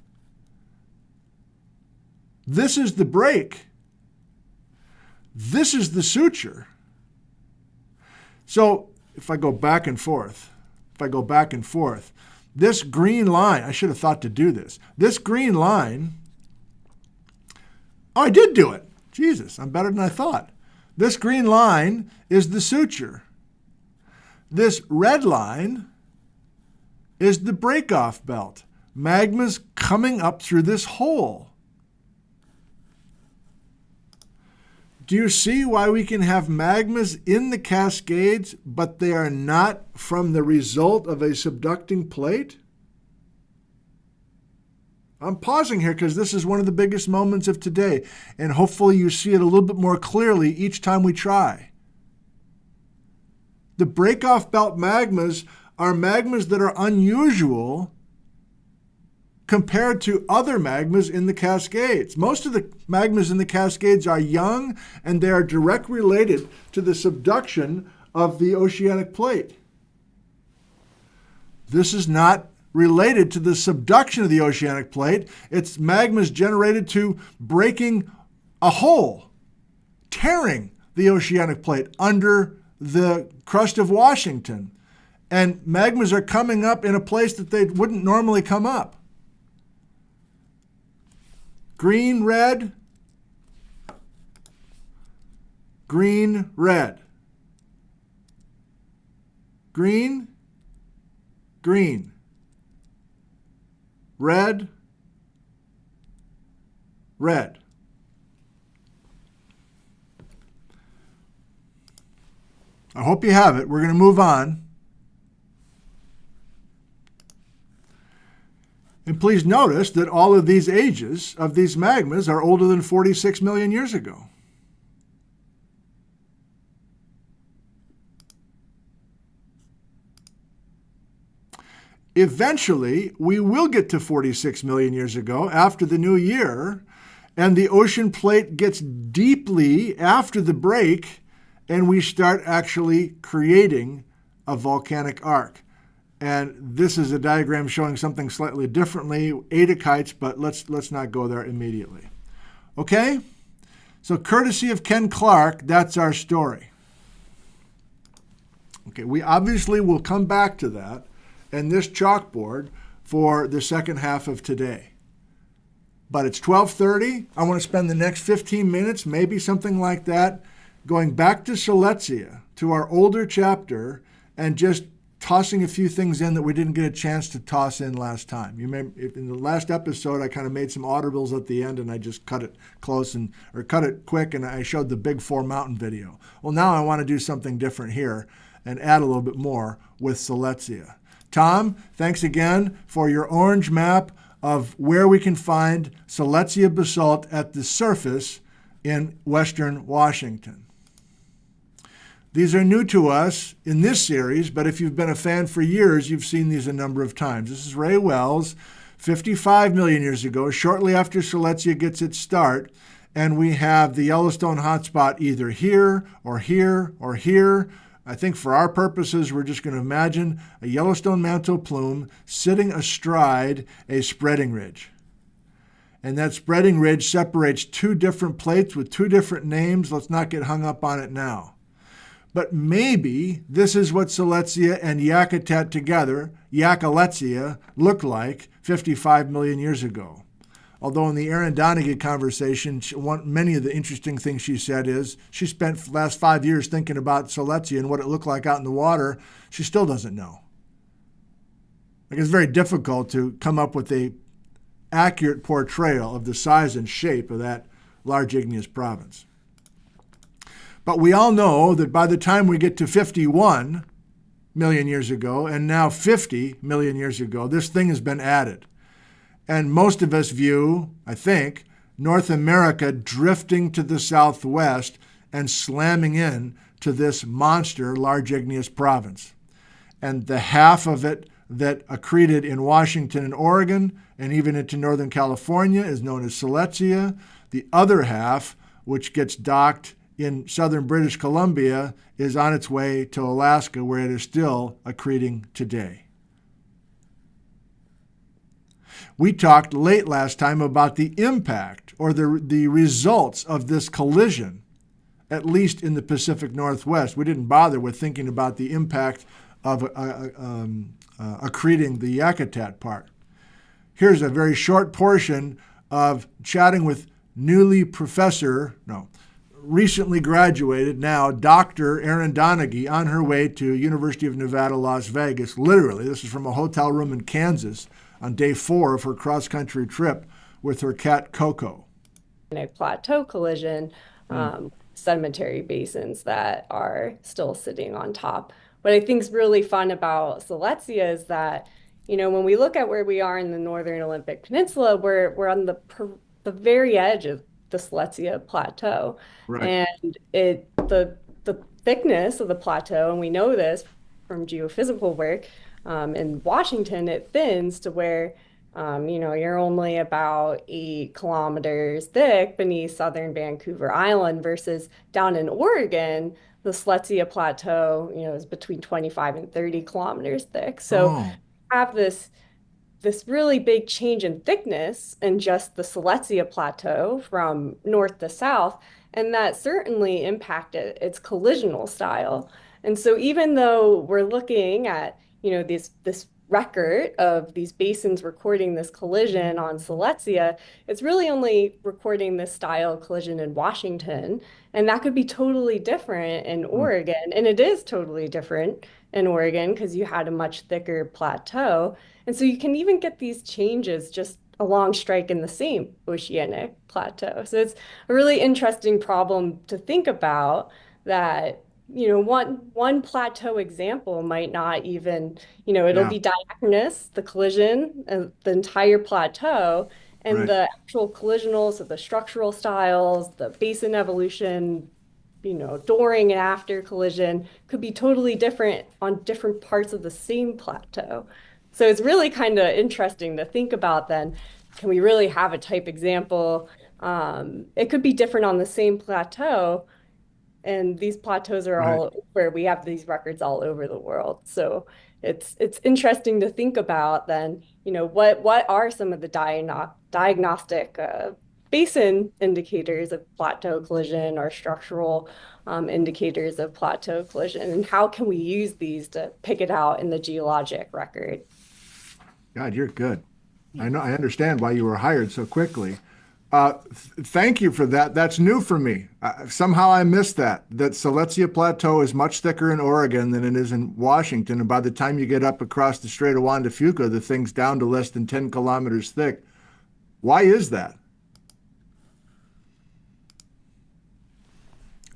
Speaker 1: This is the break. This is the suture. So if I go back and forth, this green line, I should have thought to do this. This green line, oh, I did do it. Jesus, I'm better than I thought. This green line is the suture. This red line is the Breakoff Belt. Magma's coming up through this hole. Do you see why we can have magmas in the Cascades, but they are not from the result of a subducting plate? I'm pausing here because this is one of the biggest moments of today, and hopefully you see it a little bit more clearly each time we try. The Breakoff Belt magmas are magmas that are unusual compared to other magmas in the Cascades. Most of the magmas in the Cascades are young, and they are directly related to the subduction of the oceanic plate. This is not related to the subduction of the oceanic plate. It's magmas generated to breaking a hole, tearing the oceanic plate under the crust of Washington. And magmas are coming up in a place that they wouldn't normally come up. Green, red, green, red. Green, green. Red, red. I hope you have it. We're going to move on. And please notice that all of these ages of these magmas are older than 46 million years ago. Eventually, we will get to 46 million years ago after the new year, and the ocean plate gets deeply after the break, and we start actually creating a volcanic arc. And this is a diagram showing something slightly differently, Adikites, but let's not go there immediately. Okay? So courtesy of Ken Clark, that's our story. Okay, we obviously will come back to that and this chalkboard for the second half of today. But it's 12:30. I want to spend the next 15 minutes, maybe something like that, going back to Selachia, to our older chapter, and just tossing a few things in that we didn't get a chance to toss in last time. You may, in the last episode, I kind of made some audibles at the end, and I just cut it close or cut it quick, and I showed the Big Four Mountain video. Well, now I want to do something different here and add a little bit more with Selachia. Tom, thanks again for your orange map of where we can find Selachia basalt at the surface in western Washington. These are new to us in this series, but if you've been a fan for years, you've seen these a number of times. This is Ray Wells, 55 million years ago, shortly after Selachia gets its start, and we have the Yellowstone hotspot either here or here or here. I think for our purposes, we're just going to imagine a Yellowstone mantle plume sitting astride a spreading ridge. And that spreading ridge separates two different plates with two different names. Let's not get hung up on it now. But maybe this is what Silesia and Yakutat together, Yakuletsia, looked like 55 million years ago. Although in the Erin Donaghy conversation, many of the interesting things she said is she spent the last 5 years thinking about Silesia and what it looked like out in the water. She still doesn't know. Like, it's very difficult to come up with a accurate portrayal of the size and shape of that large igneous province. But we all know that by the time we get to 51 million years ago and now 50 million years ago, this thing has been added. And most of us view, I think, North America drifting to the southwest and slamming in to this monster large igneous province. And the half of it that accreted in Washington and Oregon and even into Northern California is known as Silesia. The other half, which gets docked in southern British Columbia, is on its way to Alaska, where it is still accreting today. We talked late last time about the impact or the results of this collision, at least in the Pacific Northwest. We didn't bother with thinking about the impact of accreting the Yakutat part. Here's a very short portion of chatting with recently graduated, now Dr. Erin Donaghy, on her way to University of Nevada, Las Vegas. Literally, this is from a hotel room in Kansas on day 4 of her cross-country trip with her cat Coco.
Speaker 2: In a plateau collision, sedimentary basins that are still sitting on top. What I think is really fun about Silesia is that, when we look at where we are in the Northern Olympic Peninsula, we're on the very edge of the Silesia Plateau.
Speaker 1: Right.
Speaker 2: And the thickness of the plateau, and we know this from geophysical work, in Washington, it thins to where, you're only about 8 kilometers thick beneath southern Vancouver Island versus down in Oregon, the Silesia Plateau, is between 25 and 30 kilometers thick. So have this really big change in thickness in just the Silesia Plateau from north to south, and that certainly impacted its collisional style. And so even though we're looking at, this record of these basins recording this collision on Silesia, it's really only recording this style collision in Washington, and that could be totally different in Oregon, and it is totally different in Oregon because you had a much thicker plateau. And so you can even get these changes just along strike in the same oceanic plateau. So it's a really interesting problem to think about, that one plateau example might not even, it'll be diaphanous, the collision, and the entire plateau, and the actual collisionals of the structural styles, the basin evolution, during and after collision could be totally different on different parts of the same plateau. So it's really kind of interesting to think about then, can we really have a type example? It could be different on the same plateau, and these plateaus are all over. We have these records all over the world. So it's interesting to think about then, what are some of the diagnostic basin indicators of plateau collision or structural indicators of plateau collision, and how can we use these to pick it out in the geologic record?
Speaker 1: God, you're good. I know. I understand why you were hired so quickly. Thank you for that. That's new for me. Somehow I missed that Silesia Plateau is much thicker in Oregon than it is in Washington. And by the time you get up across the Strait of Juan de Fuca, the thing's down to less than 10 kilometers thick. Why is that?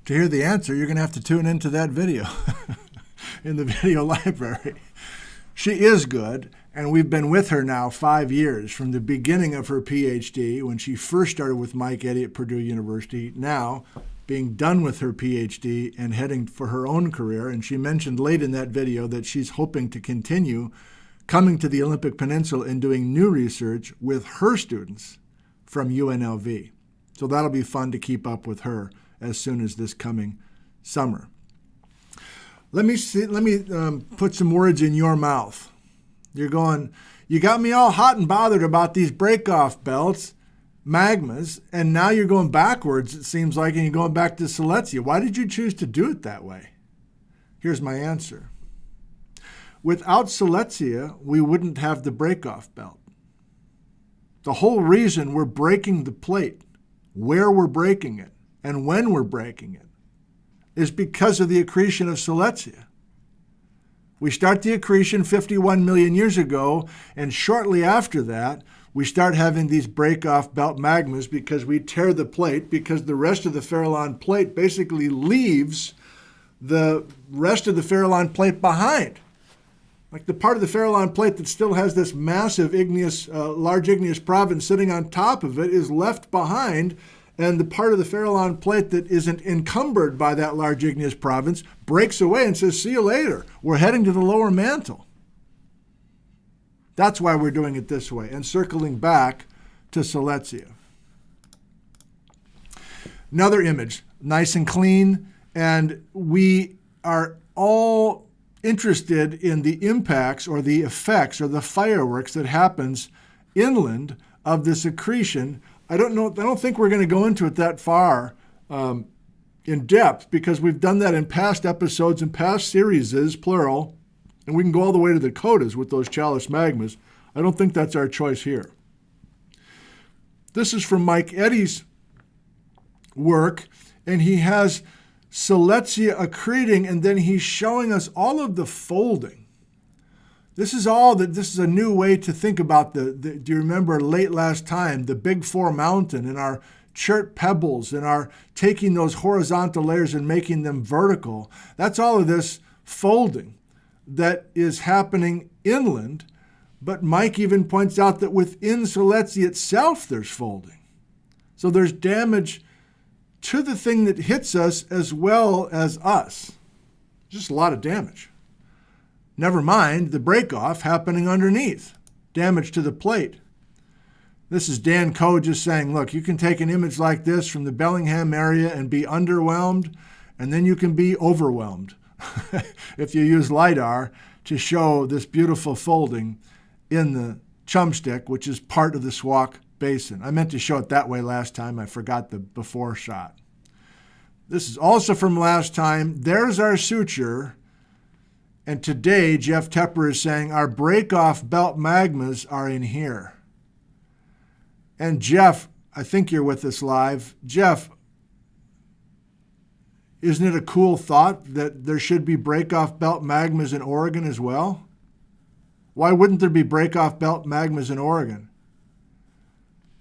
Speaker 1: To hear the answer, you're going to have to tune into that video in the video library. She is good, and we've been with her now 5 years, from the beginning of her PhD, when she first started with Mike Eddy at Purdue University, now being done with her PhD and heading for her own career. And she mentioned late in that video that she's hoping to continue coming to the Olympic Peninsula and doing new research with her students from UNLV. So that'll be fun to keep up with her as soon as this coming summer. Let me put some words in your mouth. You're going, you got me all hot and bothered about these breakoff belts. magmas, and now you're going backwards, it seems like, and you're going back to Silesia. Why did you choose to do it that way? Here's my answer. Without Silesia, we wouldn't have the Breakoff Belt. The whole reason we're breaking the plate, where we're breaking it, and when we're breaking it, is because of the accretion of Silesia. We start the accretion 51 million years ago, and shortly after that, we start having these Breakoff Belt magmas because we tear the plate, because the rest of the Farallon plate basically leaves the rest of the Farallon plate behind. Like the part of the Farallon plate that still has this massive large igneous province sitting on top of it is left behind, and the part of the Farallon plate that isn't encumbered by that large igneous province breaks away and says, see you later. We're heading to the lower mantle. That's why we're doing it this way and circling back to Silesia. Another image, nice and clean, and we are all interested in the impacts or the effects or the fireworks that happens inland of this accretion. I don't think we're going to go into it that far in depth, because we've done that in past episodes and past series, plural, and we can go all the way to the Dakotas with those chalice magmas. I don't think that's our choice here. This is from Mike Eddy's work, and he has Silesia accreting, and then he's showing us all of the folding. This is a new way to think about do you remember late last time, the Big Four Mountain and our chert pebbles and our taking those horizontal layers and making them vertical? That's all of this folding that is happening inland, but Mike even points out that within Silesia itself there's folding. So there's damage to the thing that hits us as well as us. Just a lot of damage. Never mind the breakoff happening underneath. Damage to the plate. This is Dan Coe just saying, look, you can take an image like this from the Bellingham area and be underwhelmed, and then you can be overwhelmed if you use LiDAR to show this beautiful folding in the Chumstick, which is part of the Squak Basin. I meant to show it that way last time. I forgot the before shot. This is also from last time. There's our suture. And today, Jeff Tepper is saying our Breakoff Belt magmas are in here. And Jeff, I think you're with us live. Jeff, isn't it a cool thought that there should be Breakoff Belt magmas in Oregon as well? Why wouldn't there be Breakoff Belt magmas in Oregon?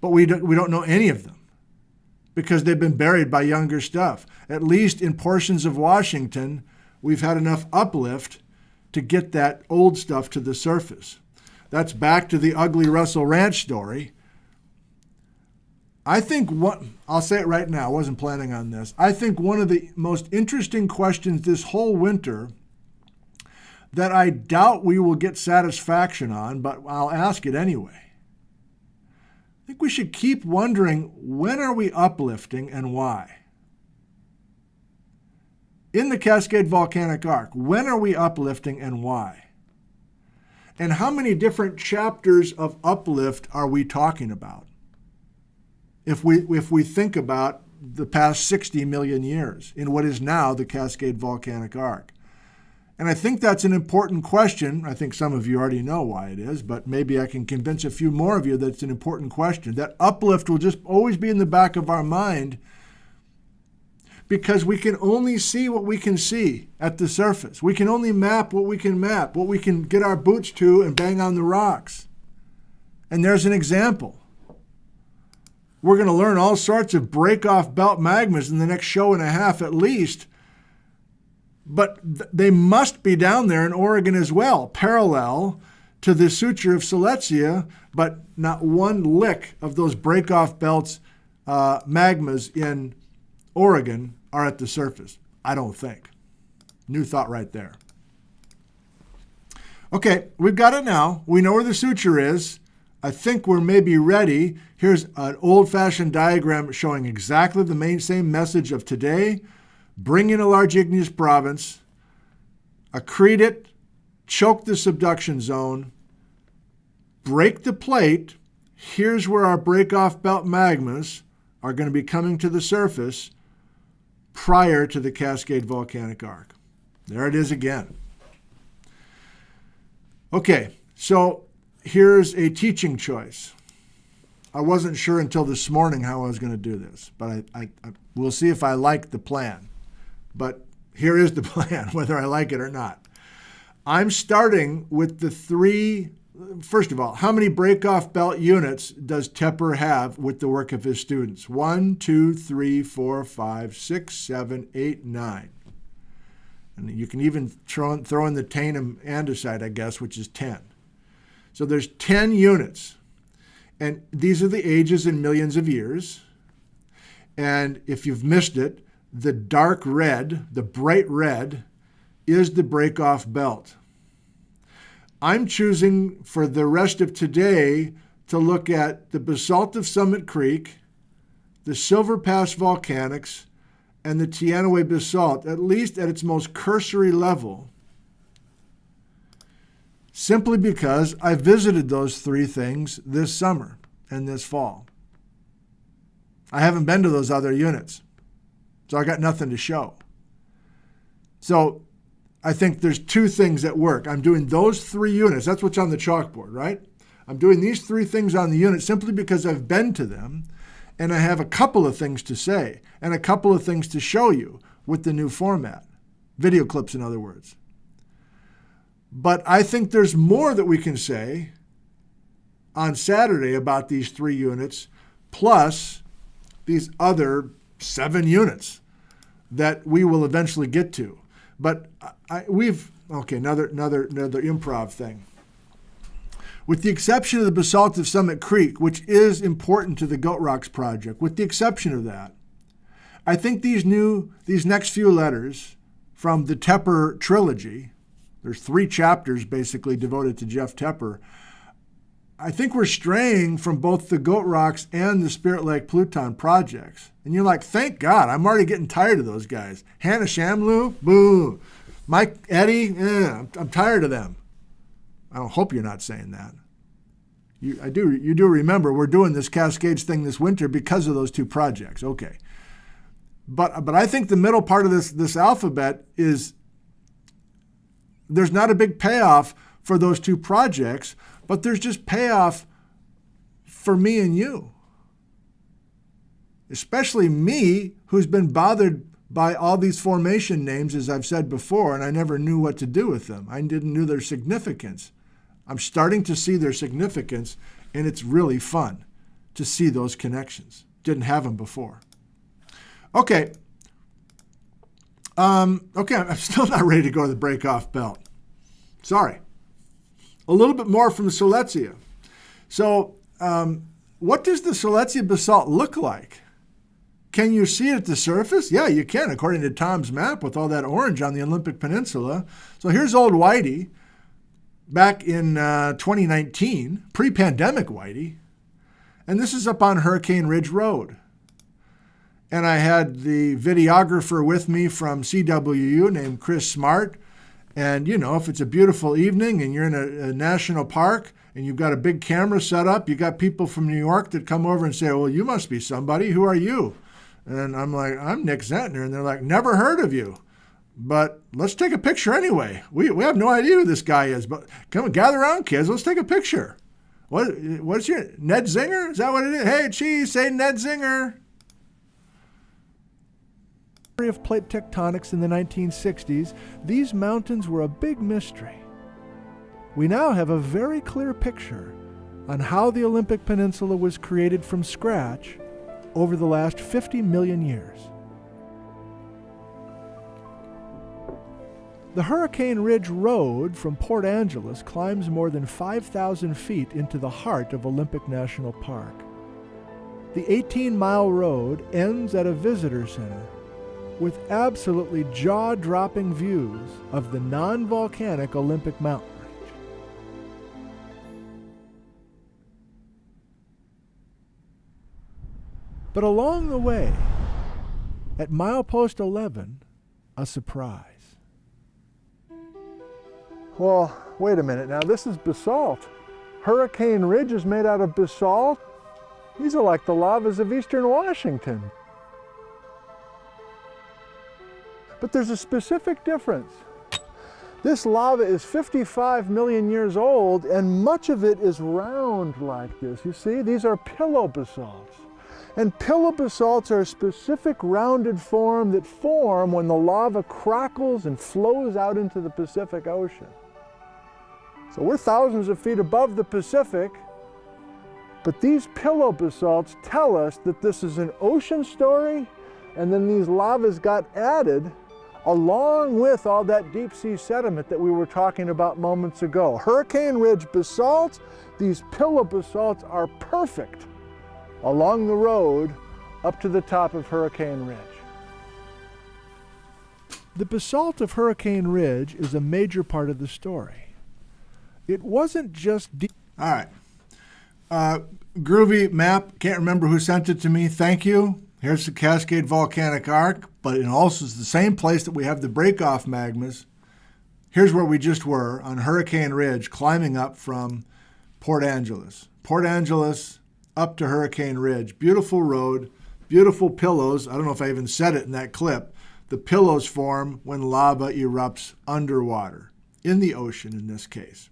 Speaker 1: But we don't know any of them because they've been buried by younger stuff. At least in portions of Washington, we've had enough uplift to get that old stuff to the surface. That's back to the ugly Russell Ranch story. I think I'll say it right now, I wasn't planning on this. I think one of the most interesting questions this whole winter that I doubt we will get satisfaction on, but I'll ask it anyway. I think we should keep wondering, when are we uplifting and why? In the Cascade Volcanic Arc, when are we uplifting and why? And how many different chapters of uplift are we talking about? If we think about the past 60 million years in what is now the Cascade Volcanic Arc. And I think that's an important question. I think some of you already know why it is, but maybe I can convince a few more of you that it's an important question. That uplift will just always be in the back of our mind because we can only see what we can see at the surface. We can only map what we can map, what we can get our boots to and bang on the rocks. And there's an example. We're going to learn all sorts of Breakoff Belt magmas in the next show and a half at least, but they must be down there in Oregon as well, parallel to the suture of Silesia, but not one lick of those Breakoff Belts magmas in Oregon are at the surface, I don't think. New thought right there. Okay, we've got it now. We know where the suture is. I think we're maybe ready. Here's an old-fashioned diagram showing exactly the same message of today. Bring in a large igneous province, accrete it, choke the subduction zone, break the plate, here's where our Breakoff Belt magmas are going to be coming to the surface prior to the Cascade Volcanic Arc. There it is again. Okay, so here's a teaching choice. I wasn't sure until this morning how I was going to do this, but I we'll see if I like the plan. But here is the plan, whether I like it or not. I'm starting with the three. First of all, how many Breakoff Belt units does Tepper have with the work of his students? 1, 2, 3, 4, 5, 6, 7, 8, 9. And you can even throw in the Tainum andesite, I guess, which is 10. So there's 10 units. And these are the ages in millions of years. And if you've missed it, the dark red, the bright red, is the Breakoff Belt. I'm choosing for the rest of today to look at the basalt of Summit Creek, the Silver Pass volcanics, and the Teanaway basalt, at least at its most cursory level, simply because I visited those three things this summer and this fall. I haven't been to those other units, so I got nothing to show. So I think there's two things at work. I'm doing those three units. That's what's on the chalkboard, right? I'm doing these three things on the unit simply because I've been to them, and I have a couple of things to say and a couple of things to show you with the new format. Video clips, in other words. But I think there's more that we can say on Saturday about these three units, plus these other 7 units that we will eventually get to. But another improv thing. With the exception of the basalt of Summit Creek, which is important to the Goat Rocks project, with the exception of that, I think these next few letters from the Tepper trilogy, there's 3 chapters basically devoted to Jeff Tepper, I think we're straying from both the Goat Rocks and the Spirit Lake Pluton projects. And you're like, thank God, I'm already getting tired of those guys. Hannah Shamloo, boo. Mike Eddy, I'm tired of them. I don't hope you're not saying that. You do remember we're doing this Cascades thing this winter because of those 2 projects. Okay. But I think the middle part of this alphabet is there's not a big payoff for those 2 projects, but there's just payoff for me and you. Especially me, who's been bothered by all these formation names, as I've said before, and I never knew what to do with them. I didn't know their significance. I'm starting to see their significance, and it's really fun to see those connections. Didn't have them before. Okay. I'm still not ready to go to the Breakoff Belt. Sorry. A little bit more from the Silesia. So what does the Silesia basalt look like? Can you see it at the surface? Yeah, you can, according to Tom's map with all that orange on the Olympic Peninsula. So here's old Whitey back in 2019, pre-pandemic Whitey. And this is up on Hurricane Ridge Road. And I had the videographer with me from CWU named Chris Smart. And, if it's a beautiful evening and you're in a national park and you've got a big camera set up, you got people from New York that come over and say, well, you must be somebody. Who are you? And I'm like, I'm Nick Zentner. And they're like, never heard of you. But let's take a picture anyway. We have no idea who this guy is. But come on, gather around, kids. Let's take a picture. What's your Ned Zinger? Is that what it is? Hey, cheese, say Ned Zinger. Of plate tectonics in the 1960s, these mountains were a big mystery. We now have a very clear picture on how the Olympic Peninsula was created from scratch over the last 50 million years. The Hurricane Ridge Road from Port Angeles climbs more than 5,000 feet into the heart of Olympic National Park. The 18-mile road ends at a visitor center with absolutely jaw-dropping views of the non-volcanic Olympic mountain range. But along the way, at milepost 11, a surprise. Well, wait a minute now. This is basalt. Hurricane Ridge is made out of basalt. These are like the lavas of eastern Washington. But there's a specific difference. This lava is 55 million years old, and much of it is round like this. You see, these are pillow basalts. And pillow basalts are a specific rounded form that form when the lava crackles and flows out into the Pacific Ocean. So we're thousands of feet above the Pacific, but these pillow basalts tell us that this is an ocean story, and then these lavas got added along with all that deep sea sediment that we were talking about moments ago. Hurricane Ridge basalt, these pillow basalts are perfect along the road up to the top of Hurricane Ridge. The basalt of Hurricane Ridge is a major part of the story. It wasn't just all right. Groovy map. Can't remember who sent it to me. Thank you. Here's the Cascade Volcanic Arc, but it also is the same place that we have the Breakoff Magmas. Here's where we just were on Hurricane Ridge, climbing up from Port Angeles. Port Angeles up to Hurricane Ridge. Beautiful road, beautiful pillows. I don't know if I even said it in that clip. The pillows form when lava erupts underwater, in the ocean in this case.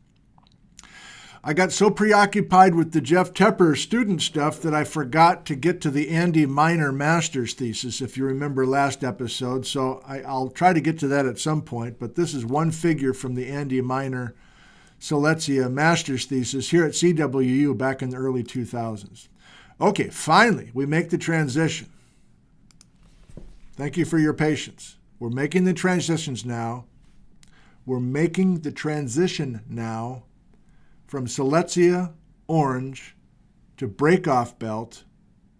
Speaker 1: I got so preoccupied with the Jeff Tepper student stuff that I forgot to get to the Andy Miner master's thesis, if you remember last episode. So I'll try to get to that at some point, but this is one figure from the Andy Miner Silesia master's thesis here at CWU back in the early 2000s. Okay, finally, we make the transition. Thank you for your patience. We're making the transitions now. We're making the transition now from Silesia, orange, to Breakoff Belt,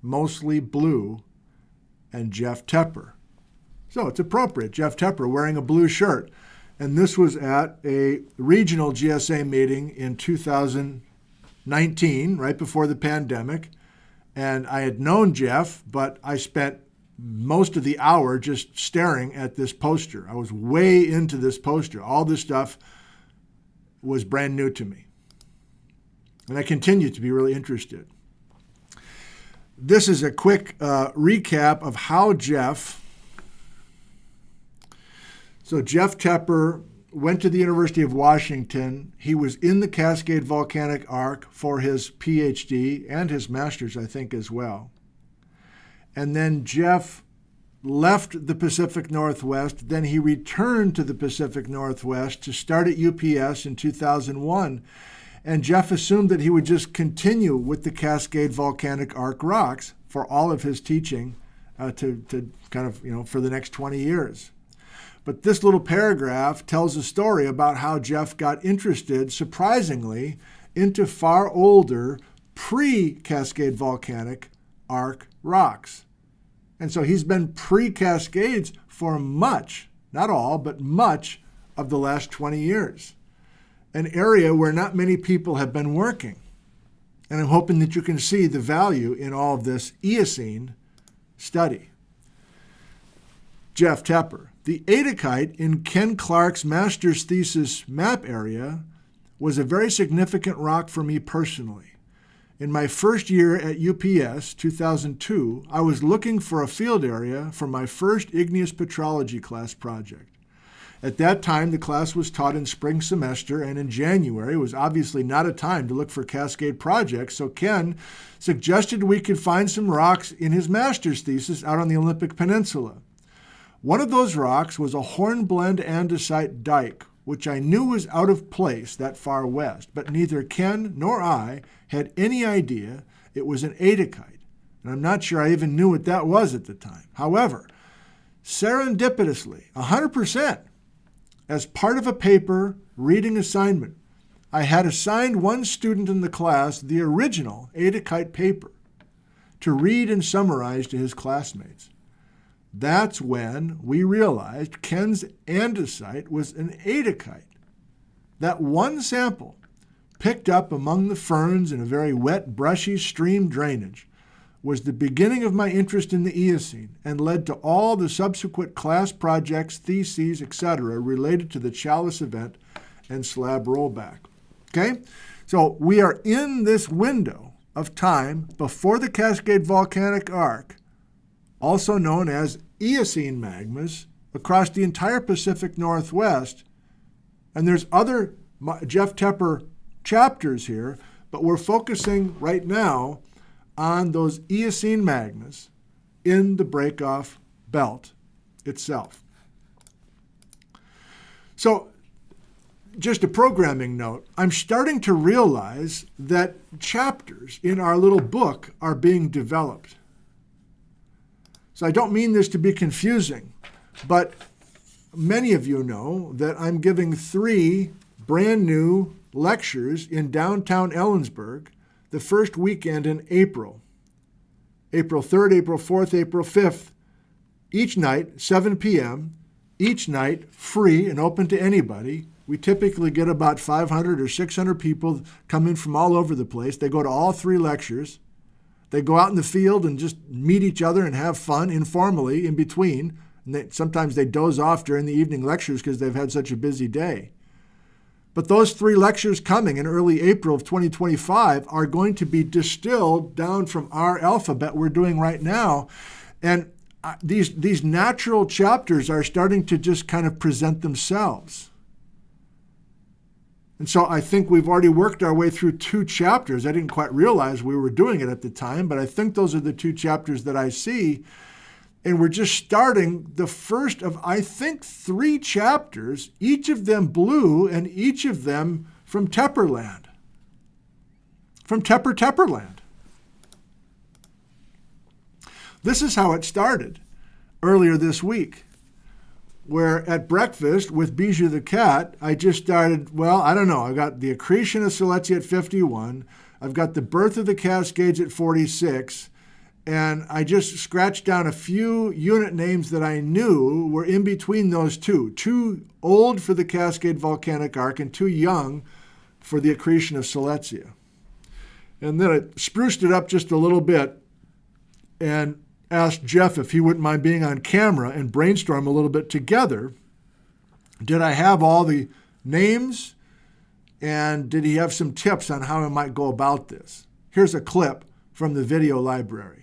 Speaker 1: mostly blue, and Jeff Tepper. So it's appropriate, Jeff Tepper wearing a blue shirt. And this was at a regional GSA meeting in 2019, right before the pandemic. And I had known Jeff, but I spent most of the hour just staring at this poster. I was way into this poster. All this stuff was brand new to me. And I continue to be really interested. This is a quick recap of how Jeff Tepper went to the University of Washington. He was in the Cascade Volcanic Arc for his PhD and his master's, I think, as well. And then Jeff left the Pacific Northwest. Then he returned to the Pacific Northwest to start at UPS in 2001. And Jeff assumed that he would just continue with the Cascade Volcanic Arc rocks for all of his teaching to kind of, for the next 20 years. But this little paragraph tells a story about how Jeff got interested, surprisingly, into far older pre-Cascade Volcanic Arc rocks. And so he's been pre-Cascades for much, not all, but much of the last 20 years. An area where not many people have been working. And I'm hoping that you can see the value in all of this Eocene study. Jeff Tepper. The Adakite in Ken Clark's master's thesis map area was a very significant rock for me personally. In my first year at UPS, 2002, I was looking for a field area for my first igneous petrology class project. At that time, the class was taught in spring semester, and in January was obviously not a time to look for Cascade projects, so Ken suggested we could find some rocks in his master's thesis out on the Olympic Peninsula. One of those rocks was a hornblende andesite dike, which I knew was out of place that far west, but neither Ken nor I had any idea it was an Adakite, and I'm not sure I even knew what that was at the time. However, serendipitously, 100%, as part of a paper reading assignment, I had assigned one student in the class the original Adakite paper to read and summarize to his classmates. That's when we realized Ken's andesite was an Adakite. That one sample, picked up among the ferns in a very wet, brushy stream drainage, was the beginning of my interest in the Eocene and led to all the subsequent class projects, theses, etc. related to the Chalice event and slab rollback. Okay? So we are in this window of time before the Cascade Volcanic Arc, also known as Eocene magmas, across the entire Pacific Northwest. And there's other Jeff Tepper chapters here, but we're focusing right now on those Eocene magmas in the Breakoff Belt itself. So just a programming note, I'm starting to realize that chapters in our little book are being developed. So I don't mean this to be confusing, but many of you know that I'm giving 3 brand new lectures in downtown Ellensburg the first weekend in April. April 3rd, April 4th, April 5th, each night, 7 p.m., each night free and open to anybody. We typically get about 500 or 600 people come in from all over the place. They go to all 3 lectures. They go out in the field and just meet each other and have fun informally in between. And sometimes they doze off during the evening lectures because they've had such a busy day. But those 3 lectures coming in early April of 2025 are going to be distilled down from our alphabet we're doing right now. And these natural chapters are starting to just kind of present themselves. And so I think we've already worked our way through 2 chapters. I didn't quite realize we were doing it at the time, but I think those are the 2 chapters that I see. And we're just starting the first of, I think, 3 chapters, each of them blue and each of them from Tepperland. From Tepperland. This is how it started earlier this week, where at breakfast with Bijou the cat, I just started, well, I don't know. I got the accretion of Siletzia at 51. I've got the birth of the Cascades at 46. And I just scratched down a few unit names that I knew were in between those 2. 2 old for the Cascade Volcanic Arc and 2 young for the accretion of Siletzia. And then I spruced it up just a little bit and asked Jeff if he wouldn't mind being on camera and brainstorm a little bit together. Did I have all the names? And did he have some tips on how I might go about this? Here's a clip from the video library.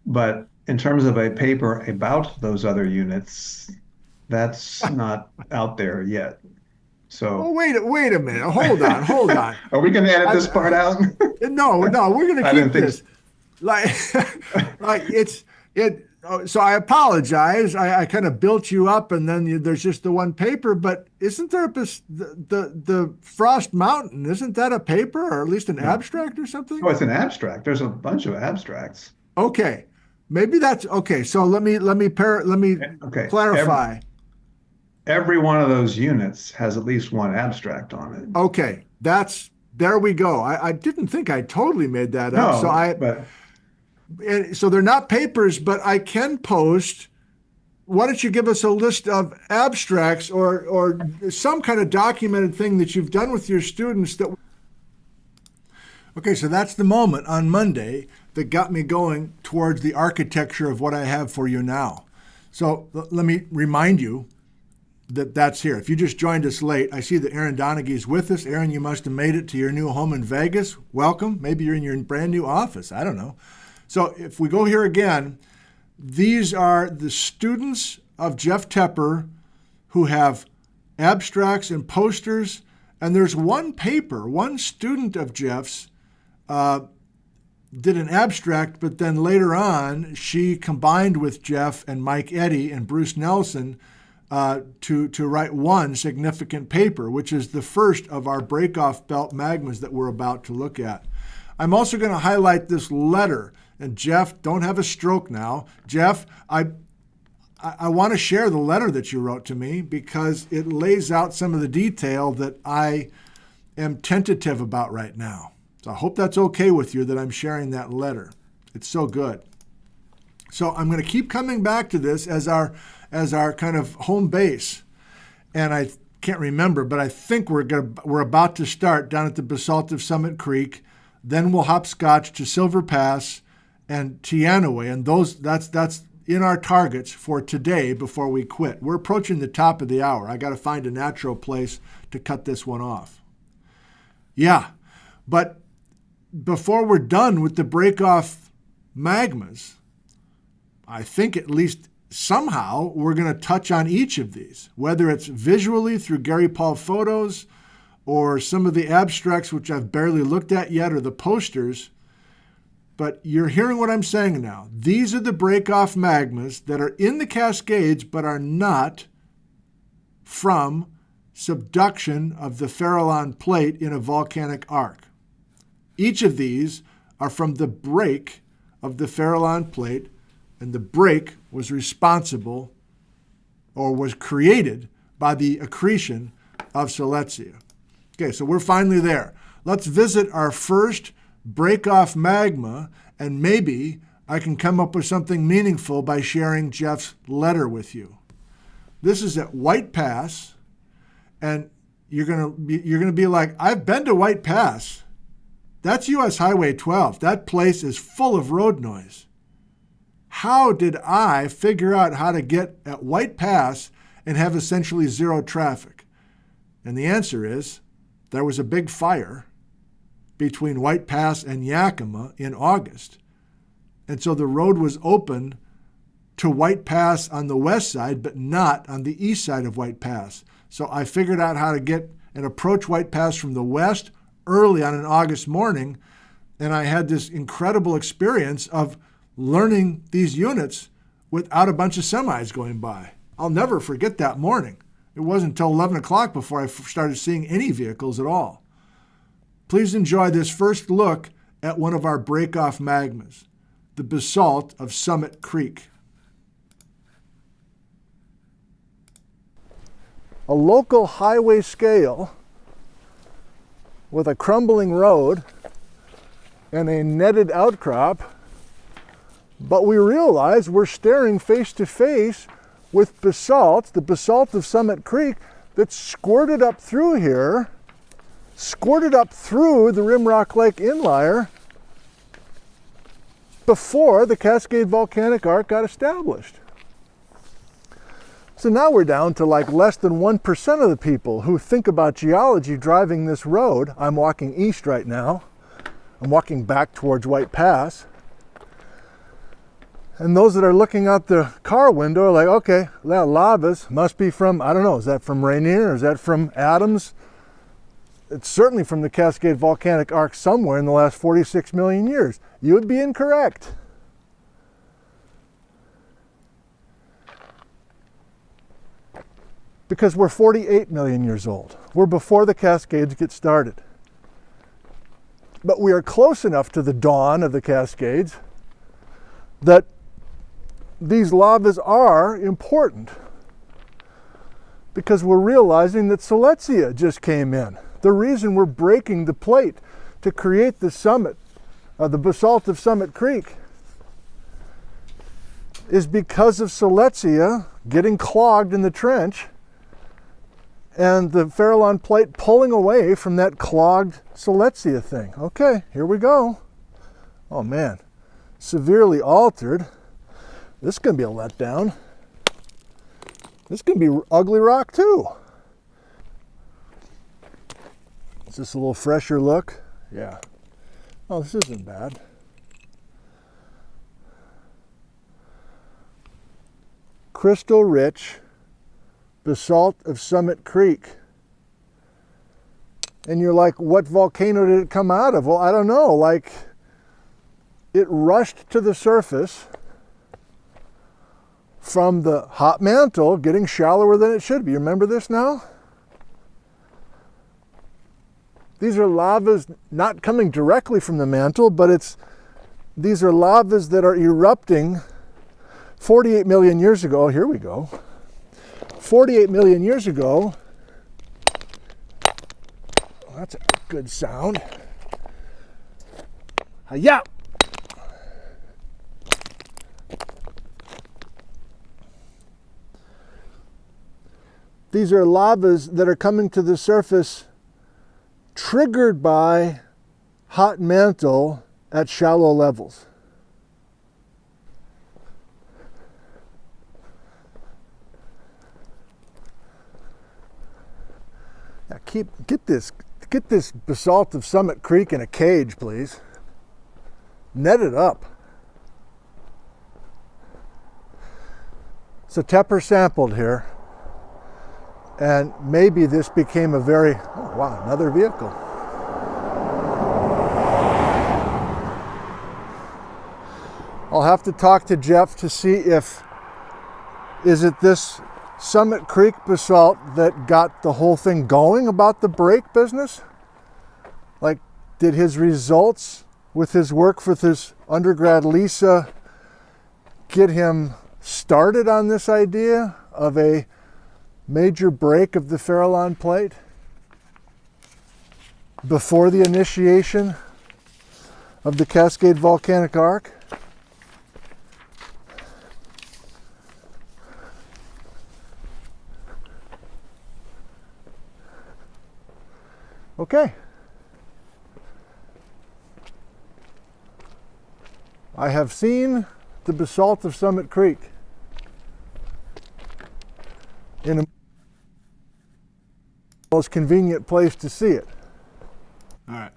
Speaker 3: But in terms of a paper about those other units, that's not out there yet. So
Speaker 1: wait a minute. Hold on.
Speaker 3: Are we going to edit this part out?
Speaker 1: No, we're going to keep this. So I apologize. I kind of built you up, and then there's just the one paper. But isn't there the Frost Mountain? Isn't that a paper, or at least an abstract or something?
Speaker 3: Oh, it's an abstract. There's a bunch of abstracts.
Speaker 1: Okay, maybe that's okay. So let me clarify.
Speaker 3: Every one of those units has at least one abstract on it.
Speaker 1: Okay, there we go. I didn't think I totally made that up. So they're not papers, but I can post. Why don't you give us a list of abstracts or some kind of documented thing that you've done with your students that. Okay, so that's the moment on Monday that got me going towards the architecture of what I have for you now. So let me remind you that that's here. If you just joined us late, I see that Aaron Donaghy's with us. Aaron, you must have made it to your new home in Vegas. Welcome. Maybe you're in your brand new office. I don't know. So if we go here again, these are the students of Jeff Tepper who have abstracts and posters. And there's one paper, one student of Jeff's did an abstract, but then later on, she combined with Jeff and Mike Eddy and Bruce Nelson to write one significant paper, which is the first of our Breakoff Belt magmas that we're about to look at. I'm also going to highlight this letter. And Jeff, don't have a stroke now. Jeff, I want to share the letter that you wrote to me because it lays out some of the detail that I am tentative about right now. So I hope that's okay with you that I'm sharing that letter. It's so good. So I'm going to keep coming back to this as our kind of home base. And I can't remember, but I think we're about to start down at the basalt of Summit Creek. Then we'll hopscotch to Silver Pass and Teanaway, and that's in our targets for today before we quit. We're approaching the top of the hour. I got to find a natural place to cut this one off. Yeah, But before we're done with the Breakoff magmas, I think at least somehow we're going to touch on each of these, whether it's visually through Gary Paul photos or some of the abstracts, which I've barely looked at yet, or the posters. But you're hearing what I'm saying now. These are the Breakoff magmas that are in the Cascades but are not from subduction of the Farallon plate in a volcanic arc. Each of these are from the break of the Farallon plate, and the break was responsible or was created by the accretion of Siletzia. Okay, so we're finally there. Let's visit our first Breakoff magma, and maybe I can come up with something meaningful by sharing Jeff's letter with you. This is at White Pass, and you're gonna be like, I've been to White Pass. That's US Highway 12. That place is full of road noise. How did I figure out how to get at White Pass and have essentially zero traffic? And the answer is, there was a big fire between White Pass and Yakima in August. And so the road was open to White Pass on the west side, but not on the east side of White Pass. So I figured out how to get and approach White Pass from the west early on an August morning, and I had this incredible experience of learning these units without a bunch of semis going by. I'll never forget that morning. It wasn't until 11 o'clock before I started seeing any vehicles at all. Please enjoy this first look at one of our Breakoff magmas, the basalt of Summit Creek. A local highway scale with a crumbling road and a netted outcrop, but we realize we're staring face to face with basalt, the basalt of Summit Creek, that's squirted up through here, squirted up through the Rimrock Lake inlier before the Cascade Volcanic Arc got established. So now we're down to like less than 1% of the people who think about geology driving this road. I'm walking east right now. I'm walking back towards White Pass. And those that are looking out the car window are like, okay, that lavas must be from, I don't know, is that from Rainier? Is that from Adams? It's certainly from the Cascade Volcanic Arc somewhere in the last 46 million years. You would be incorrect. Because we're 48 million years old. We're before the Cascades get started. But we are close enough to the dawn of the Cascades that these lavas are important, because we're realizing that Siletzia just came in. The reason we're breaking the plate to create the summit, the basalt of Summit Creek, is because of Siletzia getting clogged in the trench and the Farallon plate pulling away from that clogged Siletzia thing. Okay, here we go. Oh man, severely altered. This is going to be a letdown. This is going to be ugly rock too. Is this a little fresher look? Yeah. Oh, this isn't bad. Crystal rich basalt of Summit Creek. And you're like, what volcano did it come out of? Well, I don't know. Like, it rushed to the surface from the hot mantle, getting shallower than it should be. You remember this now? These are lavas not coming directly from the mantle, but these are lavas that are erupting 48 million years ago. Here we go. 48 million years ago. Well, that's a good sound. Hi-ya! These are lavas that are coming to the surface triggered by hot mantle at shallow levels. Now get get this basalt of Summit Creek in a cage, please. Net it up. So Tepper sampled here, and maybe this became a very, oh wow, another vehicle. I'll have to talk to Jeff to see is it this Summit Creek basalt that got the whole thing going about the brake business? Like, did his results with his work with his undergrad Lisa get him started on this idea of a major break of the Farallon plate before the initiation of the Cascade Volcanic Arc? Okay. I have seen the basalt of Summit Creek in the most convenient place to see it. All right.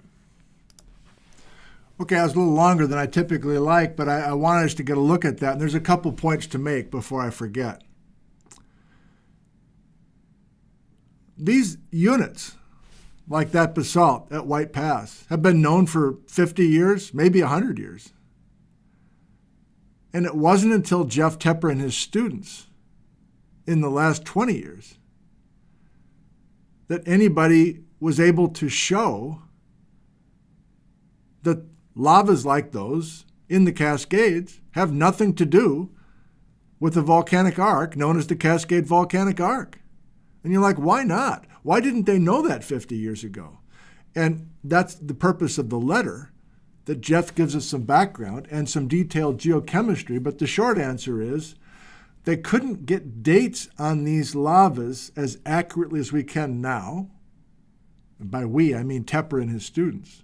Speaker 1: Okay, I was a little longer than I typically like, but I wanted us to get a look at that. And there's a couple points to make before I forget. These units, like that basalt at White Pass, have been known for 50 years, maybe 100 years. And it wasn't until Jeff Tepper and his students in the last 20 years that anybody was able to show that lavas like those in the Cascades have nothing to do with the volcanic arc known as the Cascade Volcanic Arc. And you're like, why not? Why didn't they know that 50 years ago? And that's the purpose of the letter, that Jeff gives us some background and some detailed geochemistry. But the short answer is they couldn't get dates on these lavas as accurately as we can now. And by we, I mean Tepper and his students.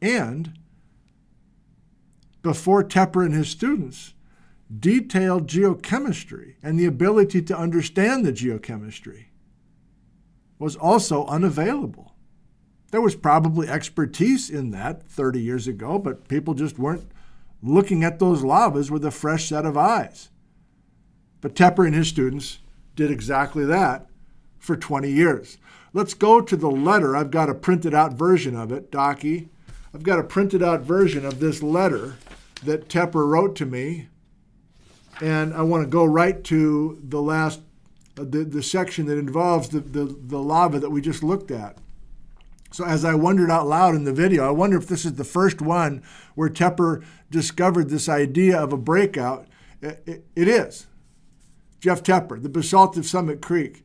Speaker 1: And before Tepper and his students, detailed geochemistry and the ability to understand the geochemistry was also unavailable. There was probably expertise in that 30 years ago, but people just weren't looking at those lavas with a fresh set of eyes. But Tepper and his students did exactly that for 20 years. Let's go to the letter. I've got a printed out version of it, Docky. I've got a printed out version of this letter that Tepper wrote to me. And I want to go right to the last, the section that involves the lava that we just looked at. So as I wondered out loud in the video, I wonder if this is the first one where Tepper discovered this idea of a breakout. It is. Jeff Tepper, the basalt of Summit Creek.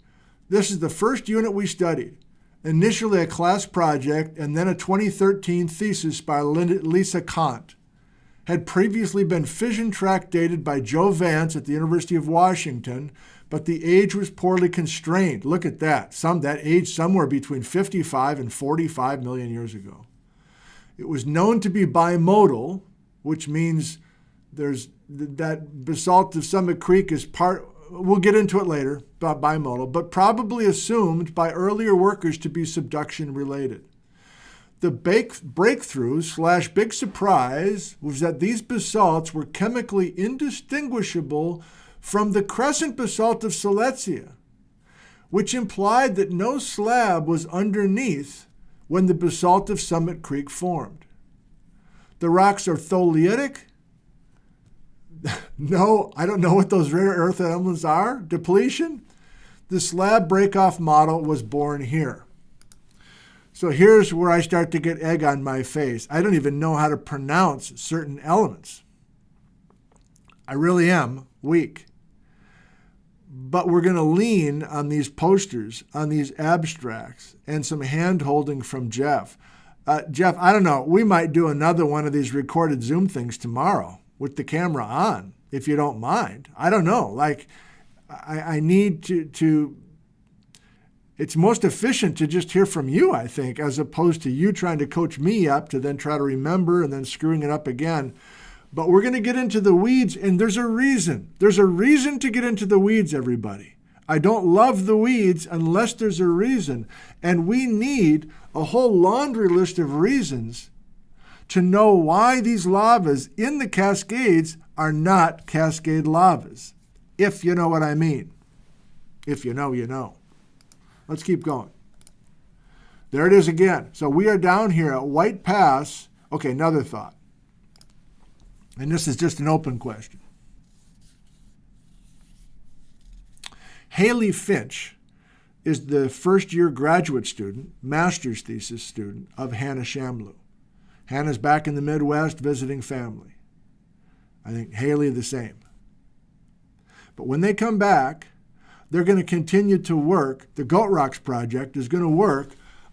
Speaker 1: This is the first unit we studied. Initially a class project and then a 2013 thesis by Lisa Kant. Had previously been fission track dated by Joe Vance at the University of Washington, but the age was poorly constrained. Look at that. That age somewhere between 55 and 45 million years ago. It was known to be bimodal, which means there's that basalt of Summit Creek is part, we'll get into it later, about bimodal, but probably assumed by earlier workers to be subduction related. The breakthrough / big surprise was that these basalts were chemically indistinguishable from the crescent basalt of Silesia, which implied that no slab was underneath when the basalt of Summit Creek formed. The rocks are tholeiitic. No, I don't know what those rare earth elements are. Depletion. The slab breakoff model was born here. So here's where I start to get egg on my face. I don't even know how to pronounce certain elements. I really am weak. But we're going to lean on these posters, on these abstracts, and some hand-holding from Jeff. Jeff, I don't know, we might do another one of these recorded Zoom things tomorrow with the camera on, if you don't mind. I don't know. Like, I need to it's most efficient to just hear from you, I think, as opposed to you trying to coach me up to then try to remember and then screwing it up again. But we're going to get into the weeds, and there's a reason. There's a reason to get into the weeds, everybody. I don't love the weeds unless there's a reason. And we need a whole laundry list of reasons to know why these lavas in the Cascades are not Cascade lavas, if you know what I mean. If you know, you know. Let's keep going. There it is again. So we are down here at White Pass. Okay, another thought. And this is just an open question. Haley Finch is the first-year graduate student, master's thesis student of Hannah Shamloo. Hannah's back in the Midwest visiting family. I think Haley the same. But when they come back, they're going to continue to work. The Goat Rocks project is going to work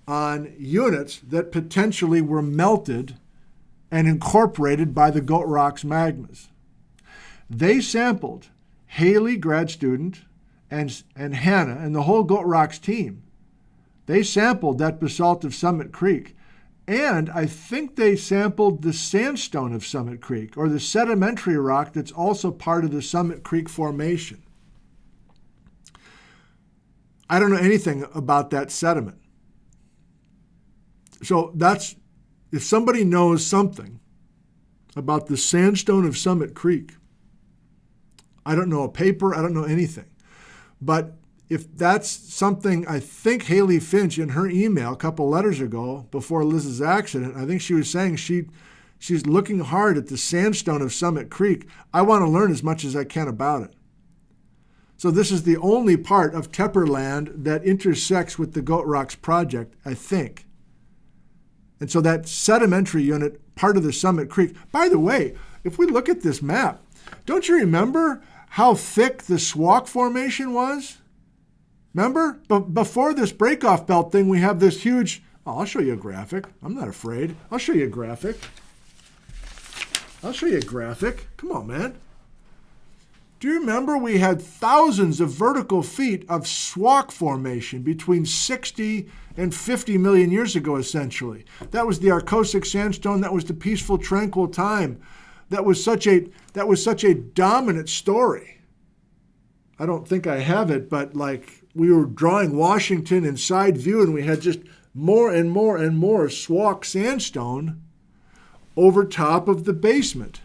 Speaker 1: on units that potentially were melted and incorporated by the Goat Rocks magmas. They sampled Haley, grad student, and Hannah and the whole Goat Rocks team. They sampled that basalt of Summit Creek. And I think they sampled the sandstone of Summit Creek, or the sedimentary rock that's also part of the Summit Creek formation. I don't know anything about that sediment. So that's, if somebody knows something about the sandstone of Summit Creek, I don't know a paper, I don't know anything. But if that's something, I think Haley Finch in her email a couple letters ago before Liz's accident, I think she was saying she's looking hard at the sandstone of Summit Creek. I want to learn as much as I can about it. So this is the only part of Tepperland that intersects with the Goat Rocks project, I think. And so that sedimentary unit, part of the Summit Creek. By the way, if we look at this map, don't you remember how thick the Swak Formation was? Remember? Before this Breakoff Belt thing, we have this huge... Oh, I'll show you a graphic. I'm not afraid. I'll show you a graphic. Come on, man. Do you remember we had thousands of vertical feet of Swak Formation between 60 and 50 million years ago, essentially? That was the Arcosic sandstone. That was the peaceful, tranquil time. That was such a dominant story. I don't think I have it, but like we were drawing Washington in side view and we had just more and more and more Swak sandstone over top of the basement.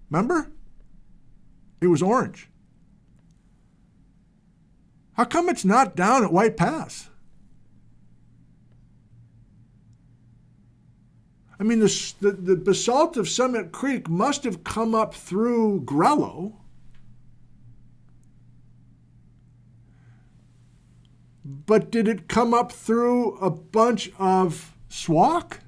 Speaker 1: Remember? It was orange. How come it's not down at White Pass? I mean, the basalt of Summit Creek must have come up through Grello. But did it come up through a bunch of Swak?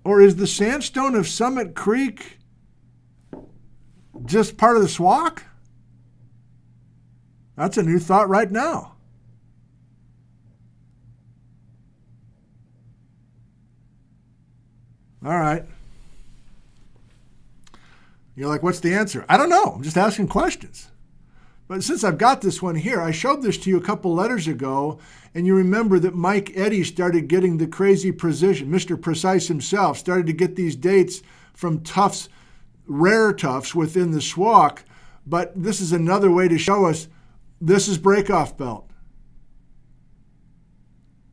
Speaker 1: Or is the sandstone of Summit Creek just part of the Swak? That's a new thought right now. All right. You're like, what's the answer? I don't know. I'm just asking questions. But since I've got this one here, I showed this to you a couple letters ago, and you remember that Mike Eddy started getting the crazy precision. Mr. Precise himself started to get these dates from tuffs, rare tuffs within the Swak. But this is another way to show us this is Breakoff Belt.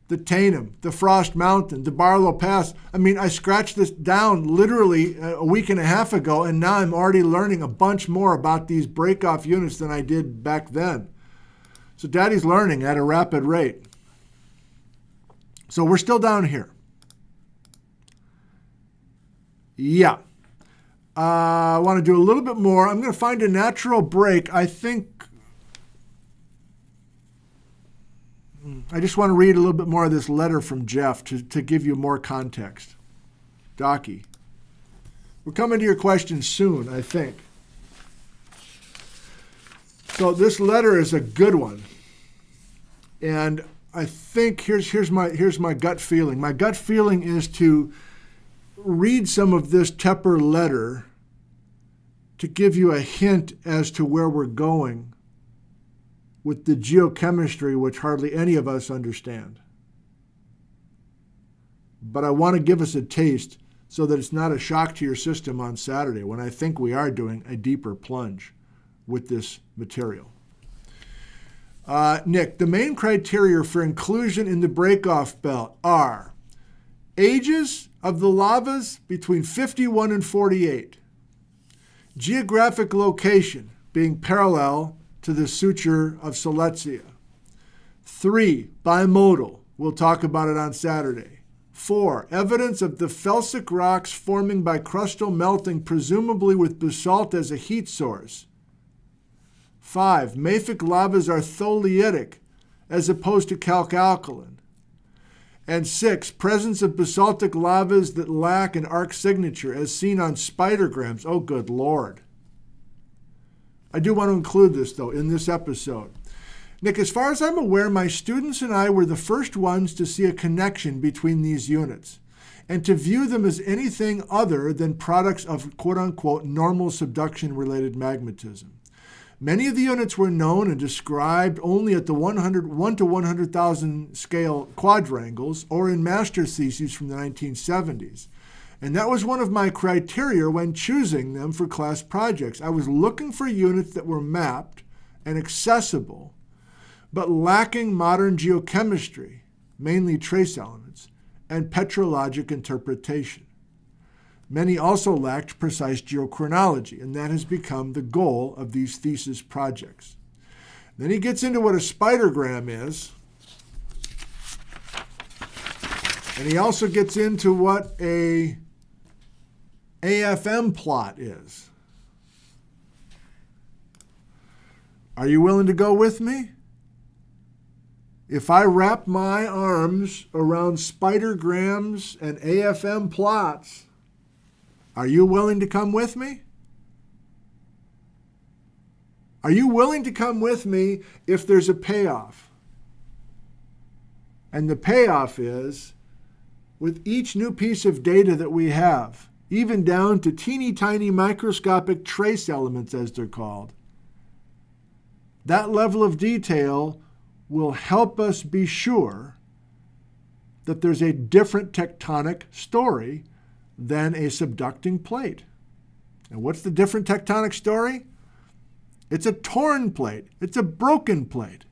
Speaker 1: The Tainum, the Frost Mountain, the Barlow Pass. I mean, I scratched this down literally a week and a half ago, and now I'm already learning a bunch more about these breakoff units than I did back then. So Daddy's learning at a rapid rate. So we're still down here. Yeah. I want to do a little bit more. I'm going to find a natural break. I think I just want to read a little bit more of this letter from Jeff to give you more context. Docky, we're coming to your questions soon, I think. So this letter is a good one. And I think here's my gut feeling. My gut feeling is to read some of this Tepper letter to give you a hint as to where we're going with the geochemistry, which hardly any of us understand. But I want to give us a taste so that it's not a shock to your system on Saturday when I think we are doing a deeper plunge. with this material. Nick, the main criteria for inclusion in the Breakoff Belt are ages of the lavas between 51 and 48, geographic location being parallel to the suture of Silesia, 3, bimodal, we'll talk about it on Saturday, 4, evidence of the felsic rocks forming by crustal melting, presumably with basalt as a heat source. 5, mafic lavas are tholeiitic as opposed to calc-alkaline. And 6, presence of basaltic lavas that lack an arc signature as seen on spidergrams. Oh, good Lord. I do want to include this, though, in this episode. Nick, as far as I'm aware, my students and I were the first ones to see a connection between these units and to view them as anything other than products of quote-unquote normal subduction-related magmatism. Many of the units were known and described only at the 1 to 100,000 scale quadrangles or in master theses from the 1970s. And that was one of my criteria when choosing them for class projects. I was looking for units that were mapped and accessible, but lacking modern geochemistry, mainly trace elements, and petrologic interpretation. Many also lacked precise geochronology, and that has become the goal of these thesis projects. Then he gets into what a spidergram is, and he also gets into what a AFM plot is. Are you willing to go with me? If I wrap my arms around spidergrams and AFM plots, are you willing to come with me? Are you willing to come with me if there's a payoff? And the payoff is, with each new piece of data that we have, even down to teeny tiny microscopic trace elements as they're called, that level of detail will help us be sure that there's a different tectonic story than a subducting plate. And what's the different tectonic story? It's a torn plate. It's a broken plate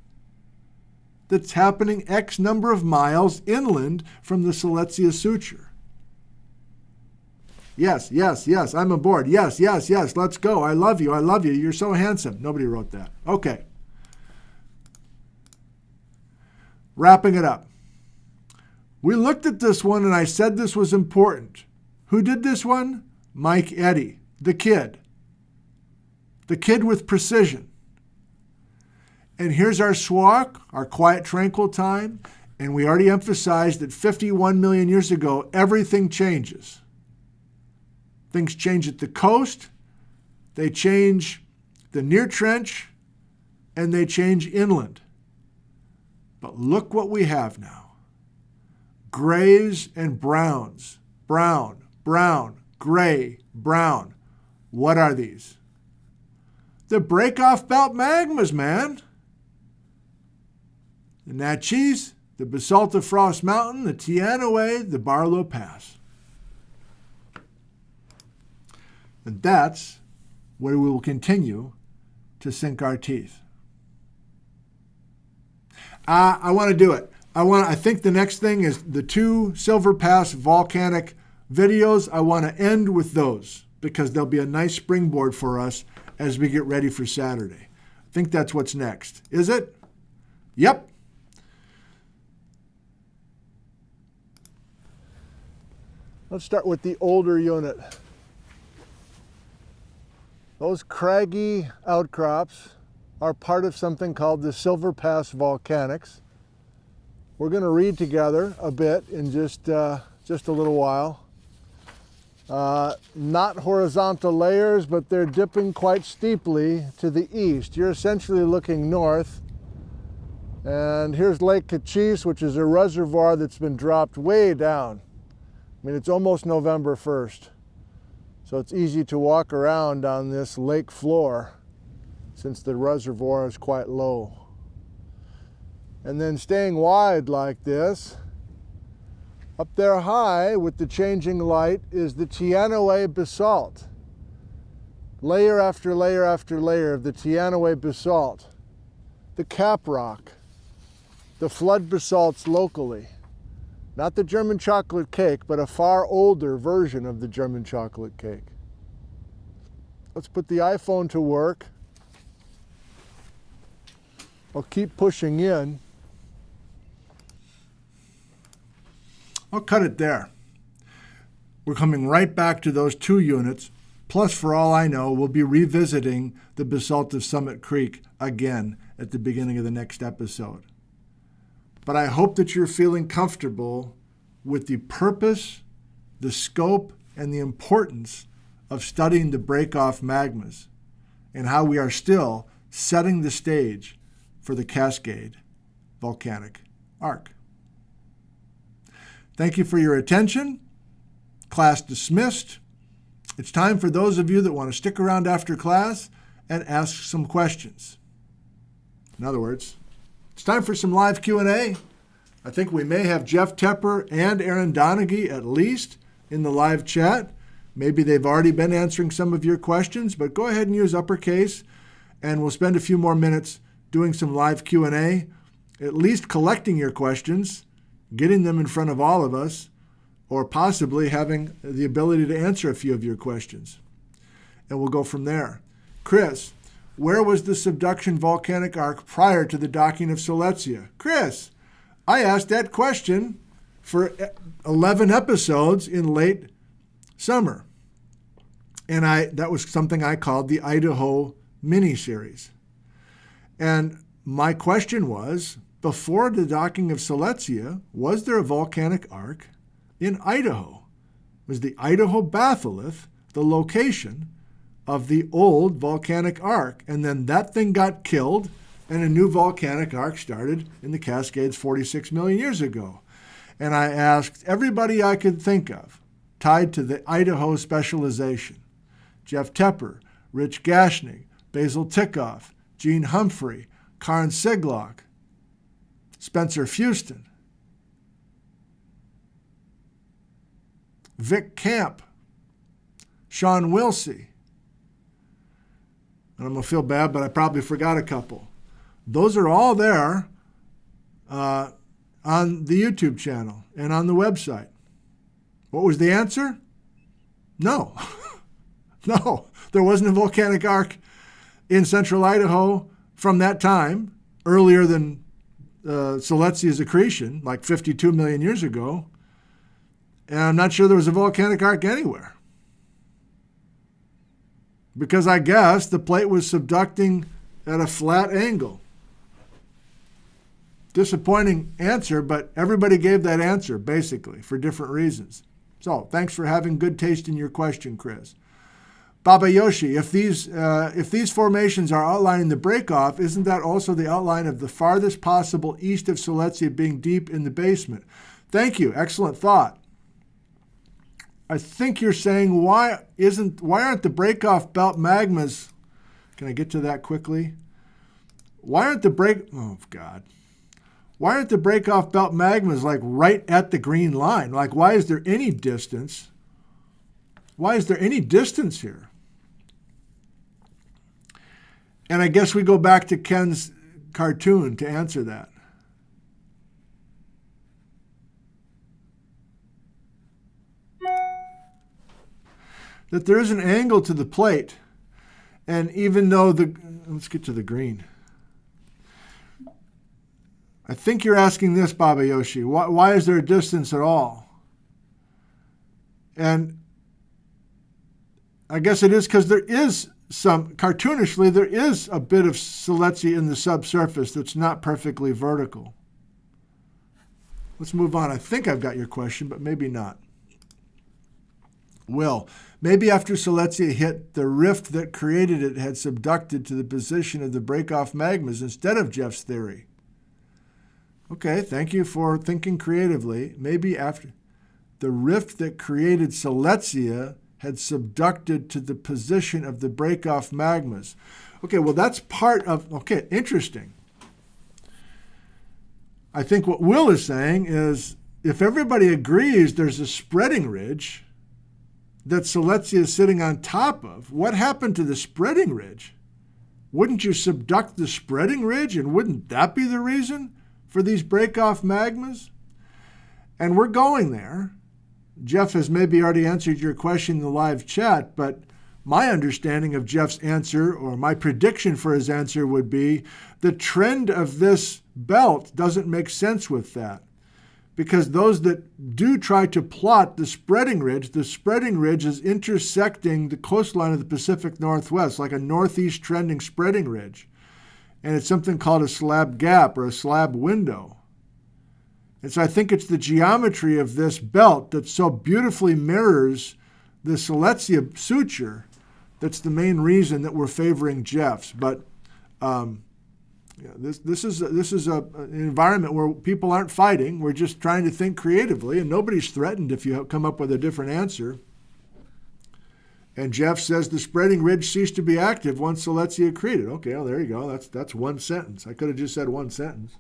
Speaker 1: that's happening X number of miles inland from the Silesia suture. Yes, yes, yes, I'm aboard. Yes, yes, yes, let's go. I love you. I love you. You're so handsome. Nobody wrote that. Okay. Wrapping it up. We looked at this one and I said this was important. Who did this one? Mike Eddy, the kid. The kid with precision. And here's our SWOC, our quiet, tranquil time. And we already emphasized that 51 million years ago, everything changes. Things change at the coast, they change the near trench, and they change inland. But look what we have now. Grays and browns. Brown, brown, gray, brown. What are these? The Breakoff Belt magmas, man. The Natchez, the Basalt of Frost Mountain, the Teanaway, the Barlow Pass. And that's where we will continue to sink our teeth. I want to do it. I think the next thing is the 2 Silver Pass volcanic videos. I want to end with those because they'll be a nice springboard for us as we get ready for Saturday. I think that's what's next. Is it? Yep. Let's start with the older unit. Those craggy outcrops are part of something called the Silver Pass Volcanics. We're going to read together a bit in just a little while. Not horizontal layers, but they're dipping quite steeply to the east. You're essentially looking north. And here's Lake Cachis, which is a reservoir that's been dropped way down. I mean, it's almost November 1st. So it's easy to walk around on this lake floor since the reservoir is quite low. And then staying wide like this, up there high with the changing light is the Teanaway basalt. layer after layer after layer of the Teanaway basalt, the cap rock, the flood basalts locally. Not the German chocolate cake, but a far older version of the German chocolate cake. Let's put the iPhone to work. I'll keep pushing in. I'll cut it there. We're coming right back to those 2 units. Plus, for all I know, we'll be revisiting the basalt of Summit Creek again at the beginning of the next episode. But I hope that you're feeling comfortable with the purpose, the scope, and the importance of studying the Breakoff magmas and how we are still setting the stage for the Cascade volcanic arc. Thank you for your attention. Class dismissed. It's time for those of you that want to stick around after class and ask some questions. In other words, it's time for some live Q&A. I think we may have Jeff Tepper and Aaron Donaghy at least in the live chat. Maybe they've already been answering some of your questions, but go ahead and use uppercase, and we'll spend a few more minutes doing some live Q&A, at least collecting your questions, getting them in front of all of us, or possibly having the ability to answer a few of your questions. And we'll go from there. Chris, where was the subduction volcanic arc prior to the docking of Silesia? Chris, I asked that question for 11 episodes in late summer. And that was something I called the Idaho mini-series. And my question was, before the docking of Silesia, was there a volcanic arc in Idaho? Was the Idaho batholith the location of the old volcanic arc? And then that thing got killed, and a new volcanic arc started in the Cascades 46 million years ago. And I asked everybody I could think of tied to the Idaho specialization. Jeff Tepper, Rich Gashnig, Basil Tikoff, Gene Humphrey, Karin Siglock, Spencer Fuston, Vic Camp, Sean Wilsey. And I'm going to feel bad, but I probably forgot a couple. Those are all there on the YouTube channel and on the website. What was the answer? No. No, there wasn't a volcanic arc in central Idaho from that time, earlier than Silesia's accretion, like 52 million years ago. And I'm not sure there was a volcanic arc anywhere. Because I guess the plate was subducting at a flat angle. Disappointing answer, but everybody gave that answer, basically, for different reasons. So thanks for having good taste in your question, Chris. Baba Yoshi, if these formations are outlining the breakoff, isn't that also the outline of the farthest possible east of Silesia being deep in the basement? Thank you. Excellent thought. I think you're saying why aren't the Breakoff Belt magmas? Can I get to that quickly? Why aren't the Breakoff Belt magmas like right at the green line? Like, why is there any distance? Why is there any distance here? And I guess we go back to Ken's cartoon to answer that. That there is an angle to the plate. And even though let's get to the green. I think you're asking this, Baba Yoshi. Why is there a distance at all? And I guess it is because there is cartoonishly, there is a bit of Silesia in the subsurface that's not perfectly vertical. Let's move on. I think I've got your question, but maybe not. Will, maybe after Silesia hit, the rift that created it had subducted to the position of the Breakoff magmas instead of Jeff's theory. Okay, thank you for thinking creatively. Maybe after the rift that created Silesia had subducted to the position of the Breakoff magmas. Okay, well, that's part of, okay, interesting. I think what Will is saying is if everybody agrees there's a spreading ridge, that Silesia is sitting on top of, what happened to the spreading ridge? Wouldn't you subduct the spreading ridge, and wouldn't that be the reason for these breakoff magmas? And we're going there. Jeff has maybe already answered your question in the live chat, but my understanding of Jeff's answer, or my prediction for his answer, would be the trend of this belt doesn't make sense with that. Because those that do try to plot the spreading ridge is intersecting the coastline of the Pacific Northwest, like a northeast trending spreading ridge. And it's something called a slab gap or a slab window. And so I think it's the geometry of this belt that so beautifully mirrors the Silesia suture that's the main reason that we're favoring Jeff's. But this is an environment where people aren't fighting. We're just trying to think creatively, and nobody's threatened if you come up with a different answer. And Jeff says the spreading ridge ceased to be active once Silesia accreted. Okay, well, there you go. That's one sentence. I could have just said one sentence.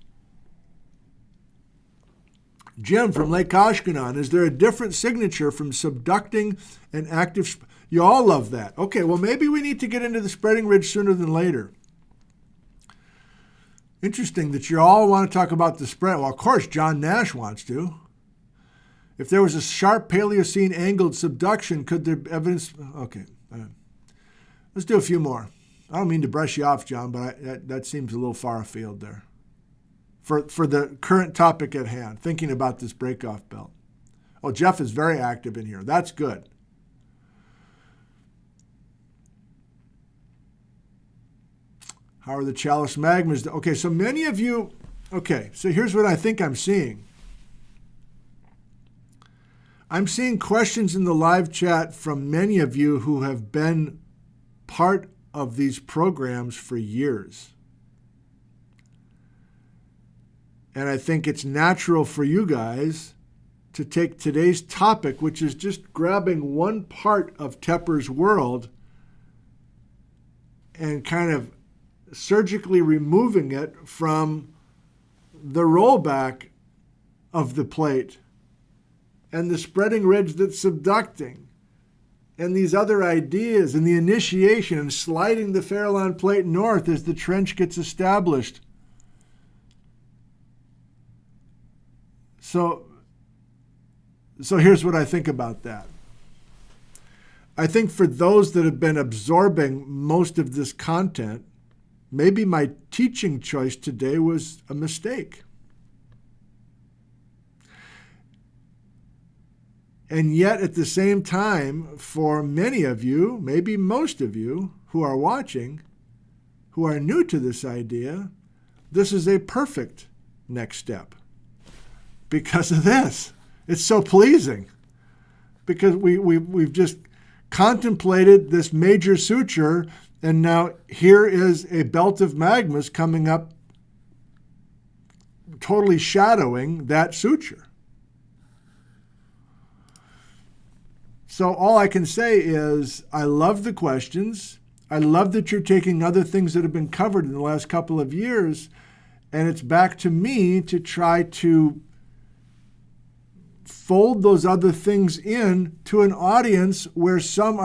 Speaker 1: Jim from Lake Ashkenon, is there a different signature from subducting and active? You all love that. Okay, well, maybe we need to get into the spreading ridge sooner than later. Interesting that you all want to talk about the spread. Well, of course, John Nash wants to. If there was a sharp Paleocene angled subduction, could there be evidence? Okay, let's do a few more. I don't mean to brush you off, John, but that seems a little far afield there. For the current topic at hand, thinking about this breakoff belt. Oh, Jeff is very active in here. That's good. How are the Chalice magmas? Okay, so many of you, okay, so here's what I think I'm seeing. I'm seeing questions in the live chat from many of you who have been part of these programs for years. And I think it's natural for you guys to take today's topic, which is just grabbing one part of Tepper's world and kind of surgically removing it from the rollback of the plate and the spreading ridge that's subducting and these other ideas and the initiation and sliding the Farallon plate north as the trench gets established. So here's what I think about that. I think for those that have been absorbing most of this content, maybe my teaching choice today was a mistake. And yet at the same time, for many of you, maybe most of you who are watching, who are new to this idea, this is a perfect next step. Because of this. It's so pleasing. Because we've just contemplated this major suture, and now here is a belt of magmas coming up, totally shadowing that suture. So all I can say is I love the questions. I love that you're taking other things that have been covered in the last couple of years, and it's back to me to try to fold those other things in to an audience where some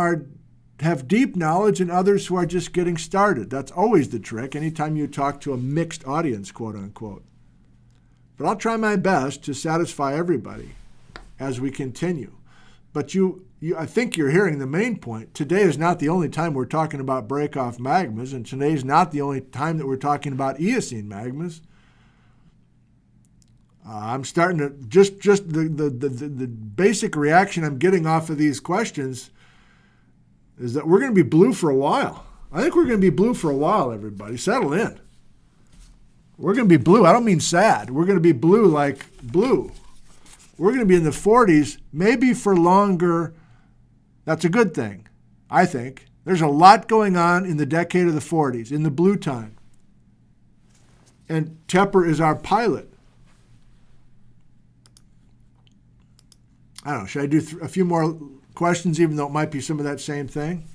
Speaker 1: have deep knowledge and others who are just getting started. That's always the trick anytime you talk to a mixed audience, quote unquote. But I'll try my best to satisfy everybody as we continue. But I think you're hearing the main point. Today is not the only time we're talking about breakoff magmas, and today is not the only time that we're talking about Eocene magmas. I'm starting to, just the basic reaction I'm getting off of these questions is that we're going to be blue for a while. I think we're going to be blue for a while, everybody. Settle in. We're going to be blue. I don't mean sad. We're going to be blue like blue. We're going to be in the 40s, maybe for longer. That's a good thing, I think. There's a lot going on in the decade of the 40s, in the blue time. And Tepper is our pilot. I don't know, should I do a few more questions, even though it might be some of that same thing?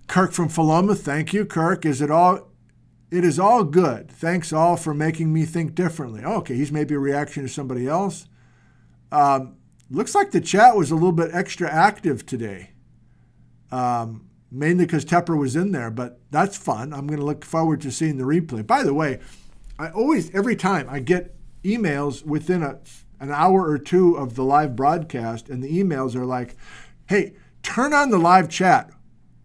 Speaker 1: Kirk from Philomath, thank you. Kirk, it is all good. Thanks all for making me think differently. Oh, okay, he's maybe a reaction to somebody else. Looks like the chat was a little bit extra active today, mainly because Tepper was in there, but that's fun. I'm going to look forward to seeing the replay. By the way, every time I get emails within an hour or two of the live broadcast, and the emails are like, hey, turn on the live chat.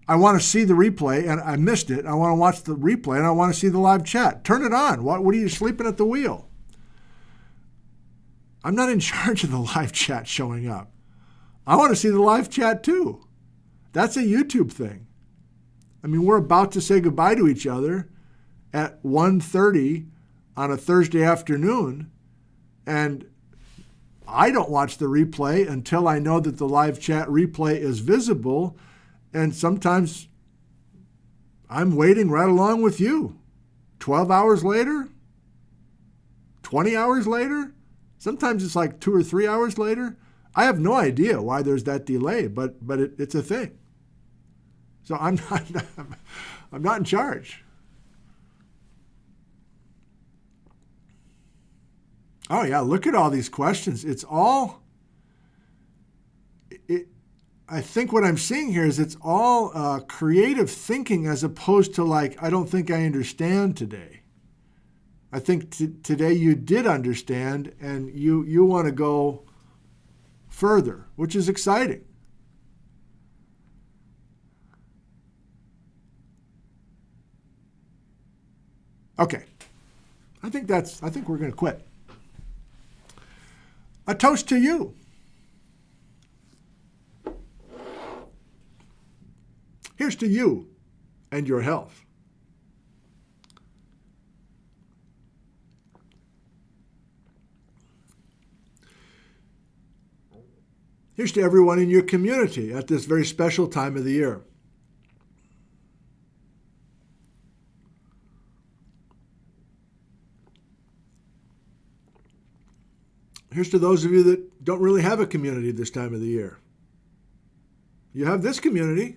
Speaker 1: I want to see the replay, and I missed it. I want to watch the replay, and I want to see the live chat. Turn it on. What are you sleeping at the wheel? I'm not in charge of the live chat showing up. I want to see the live chat too. That's a YouTube thing. I mean, we're about to say goodbye to each other at 1:30 on a Thursday afternoon, and I don't watch the replay until I know that the live chat replay is visible, and sometimes I'm waiting right along with you. 12 hours later, 20 hours later, sometimes it's like 2 or 3 hours later. I have no idea why there's that delay, but it's a thing. So I'm not in charge. Oh yeah, look at all these questions. I think what I'm seeing here is it's all creative thinking as opposed to like, I don't think I understand today. I think today you did understand, and you want to go further, which is exciting. Okay. I think we're going to quit. A toast to you. Here's to you and your health. Here's to everyone in your community at this very special time of the year. Here's to those of you that don't really have a community this time of the year. You have this community.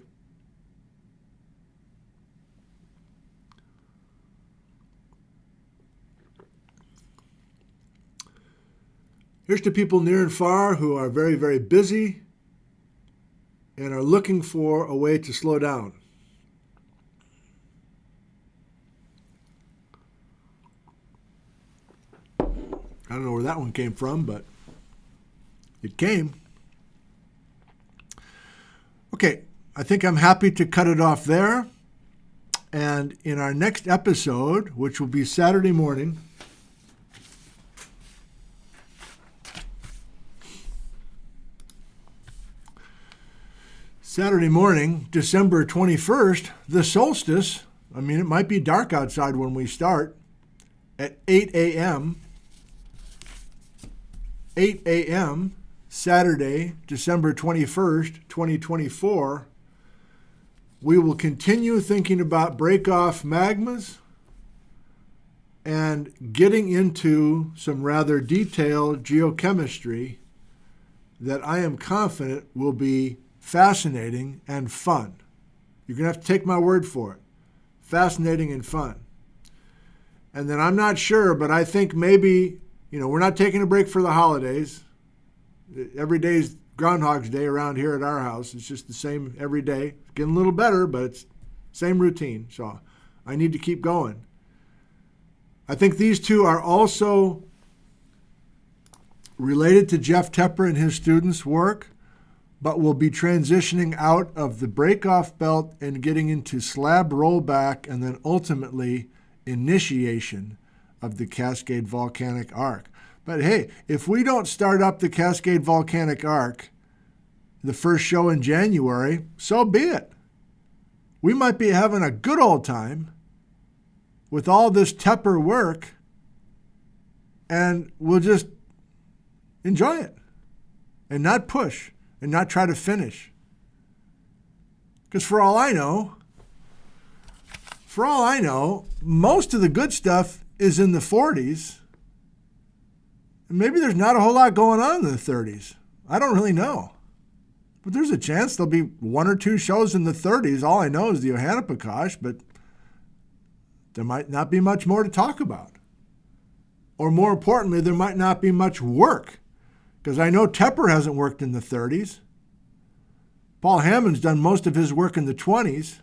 Speaker 1: Here's to people near and far who are very, very busy and are looking for a way to slow down. I don't know where that one came from, but it came. Okay, I think I'm happy to cut it off there. And in our next episode, which will be Saturday morning, December 21st, the solstice, I mean, it might be dark outside when we start, at 8 a.m., 8 a.m., Saturday, December 21st, 2024, we will continue thinking about Breakoff Magmas and getting into some rather detailed geochemistry that I am confident will be fascinating and fun. You're going to have to take my word for it. Fascinating and fun. And then I'm not sure, but I think maybe, we're not taking a break for the holidays. Every day's Groundhog's Day around here at our house. It's just the same every day. It's getting a little better, but it's same routine. So I need to keep going. I think these two are also related to Jeff Tepper and his students' work, but will be transitioning out of the Breakoff Belt and getting into slab rollback and then ultimately initiation of the Cascade Volcanic Arc. But hey, if we don't start up the Cascade Volcanic Arc, the first show in January, so be it. We might be having a good old time with all this Tepper work, and we'll just enjoy it and not push and not try to finish. Because for all I know, most of the good stuff is in the 40s. And maybe there's not a whole lot going on in the 30s. I don't really know. But there's a chance there'll be 1 or 2 shows in the 30s. All I know is the Ohanapikosh, but there might not be much more to talk about. Or more importantly, there might not be much work Because I know Tepper hasn't worked in the 30s. Paul Hammond's done most of his work in the 20s.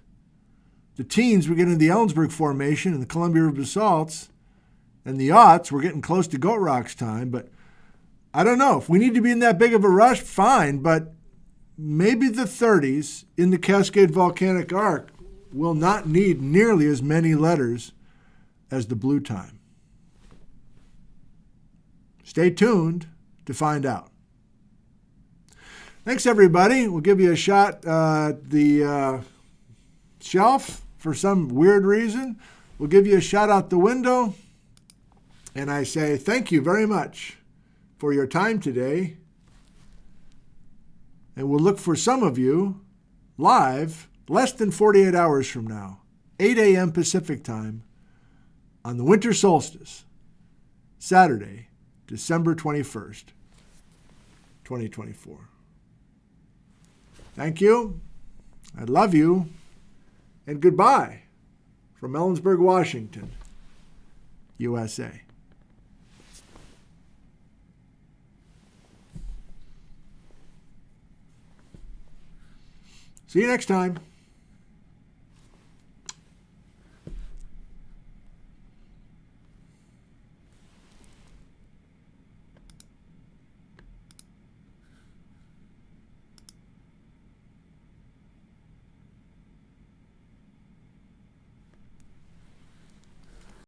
Speaker 1: The teens, we're getting the Ellensburg Formation and the Columbia River Basalts. And the aughts, we're getting close to Goat Rock's time. But I don't know. If we need to be in that big of a rush, fine. But maybe the 30s in the Cascade Volcanic Arc will not need nearly as many letters as the blue time. Stay tuned to find out. Thanks, everybody. We'll give you a shot at the shelf for some weird reason. We'll give you a shot out the window. And I say thank you very much for your time today. And we'll look for some of you live less than 48 hours from now, 8 a.m. Pacific time, on the winter solstice, Saturday, December 21st, 2024. Thank you. I love you. And goodbye from Ellensburg, Washington, USA. See you next time.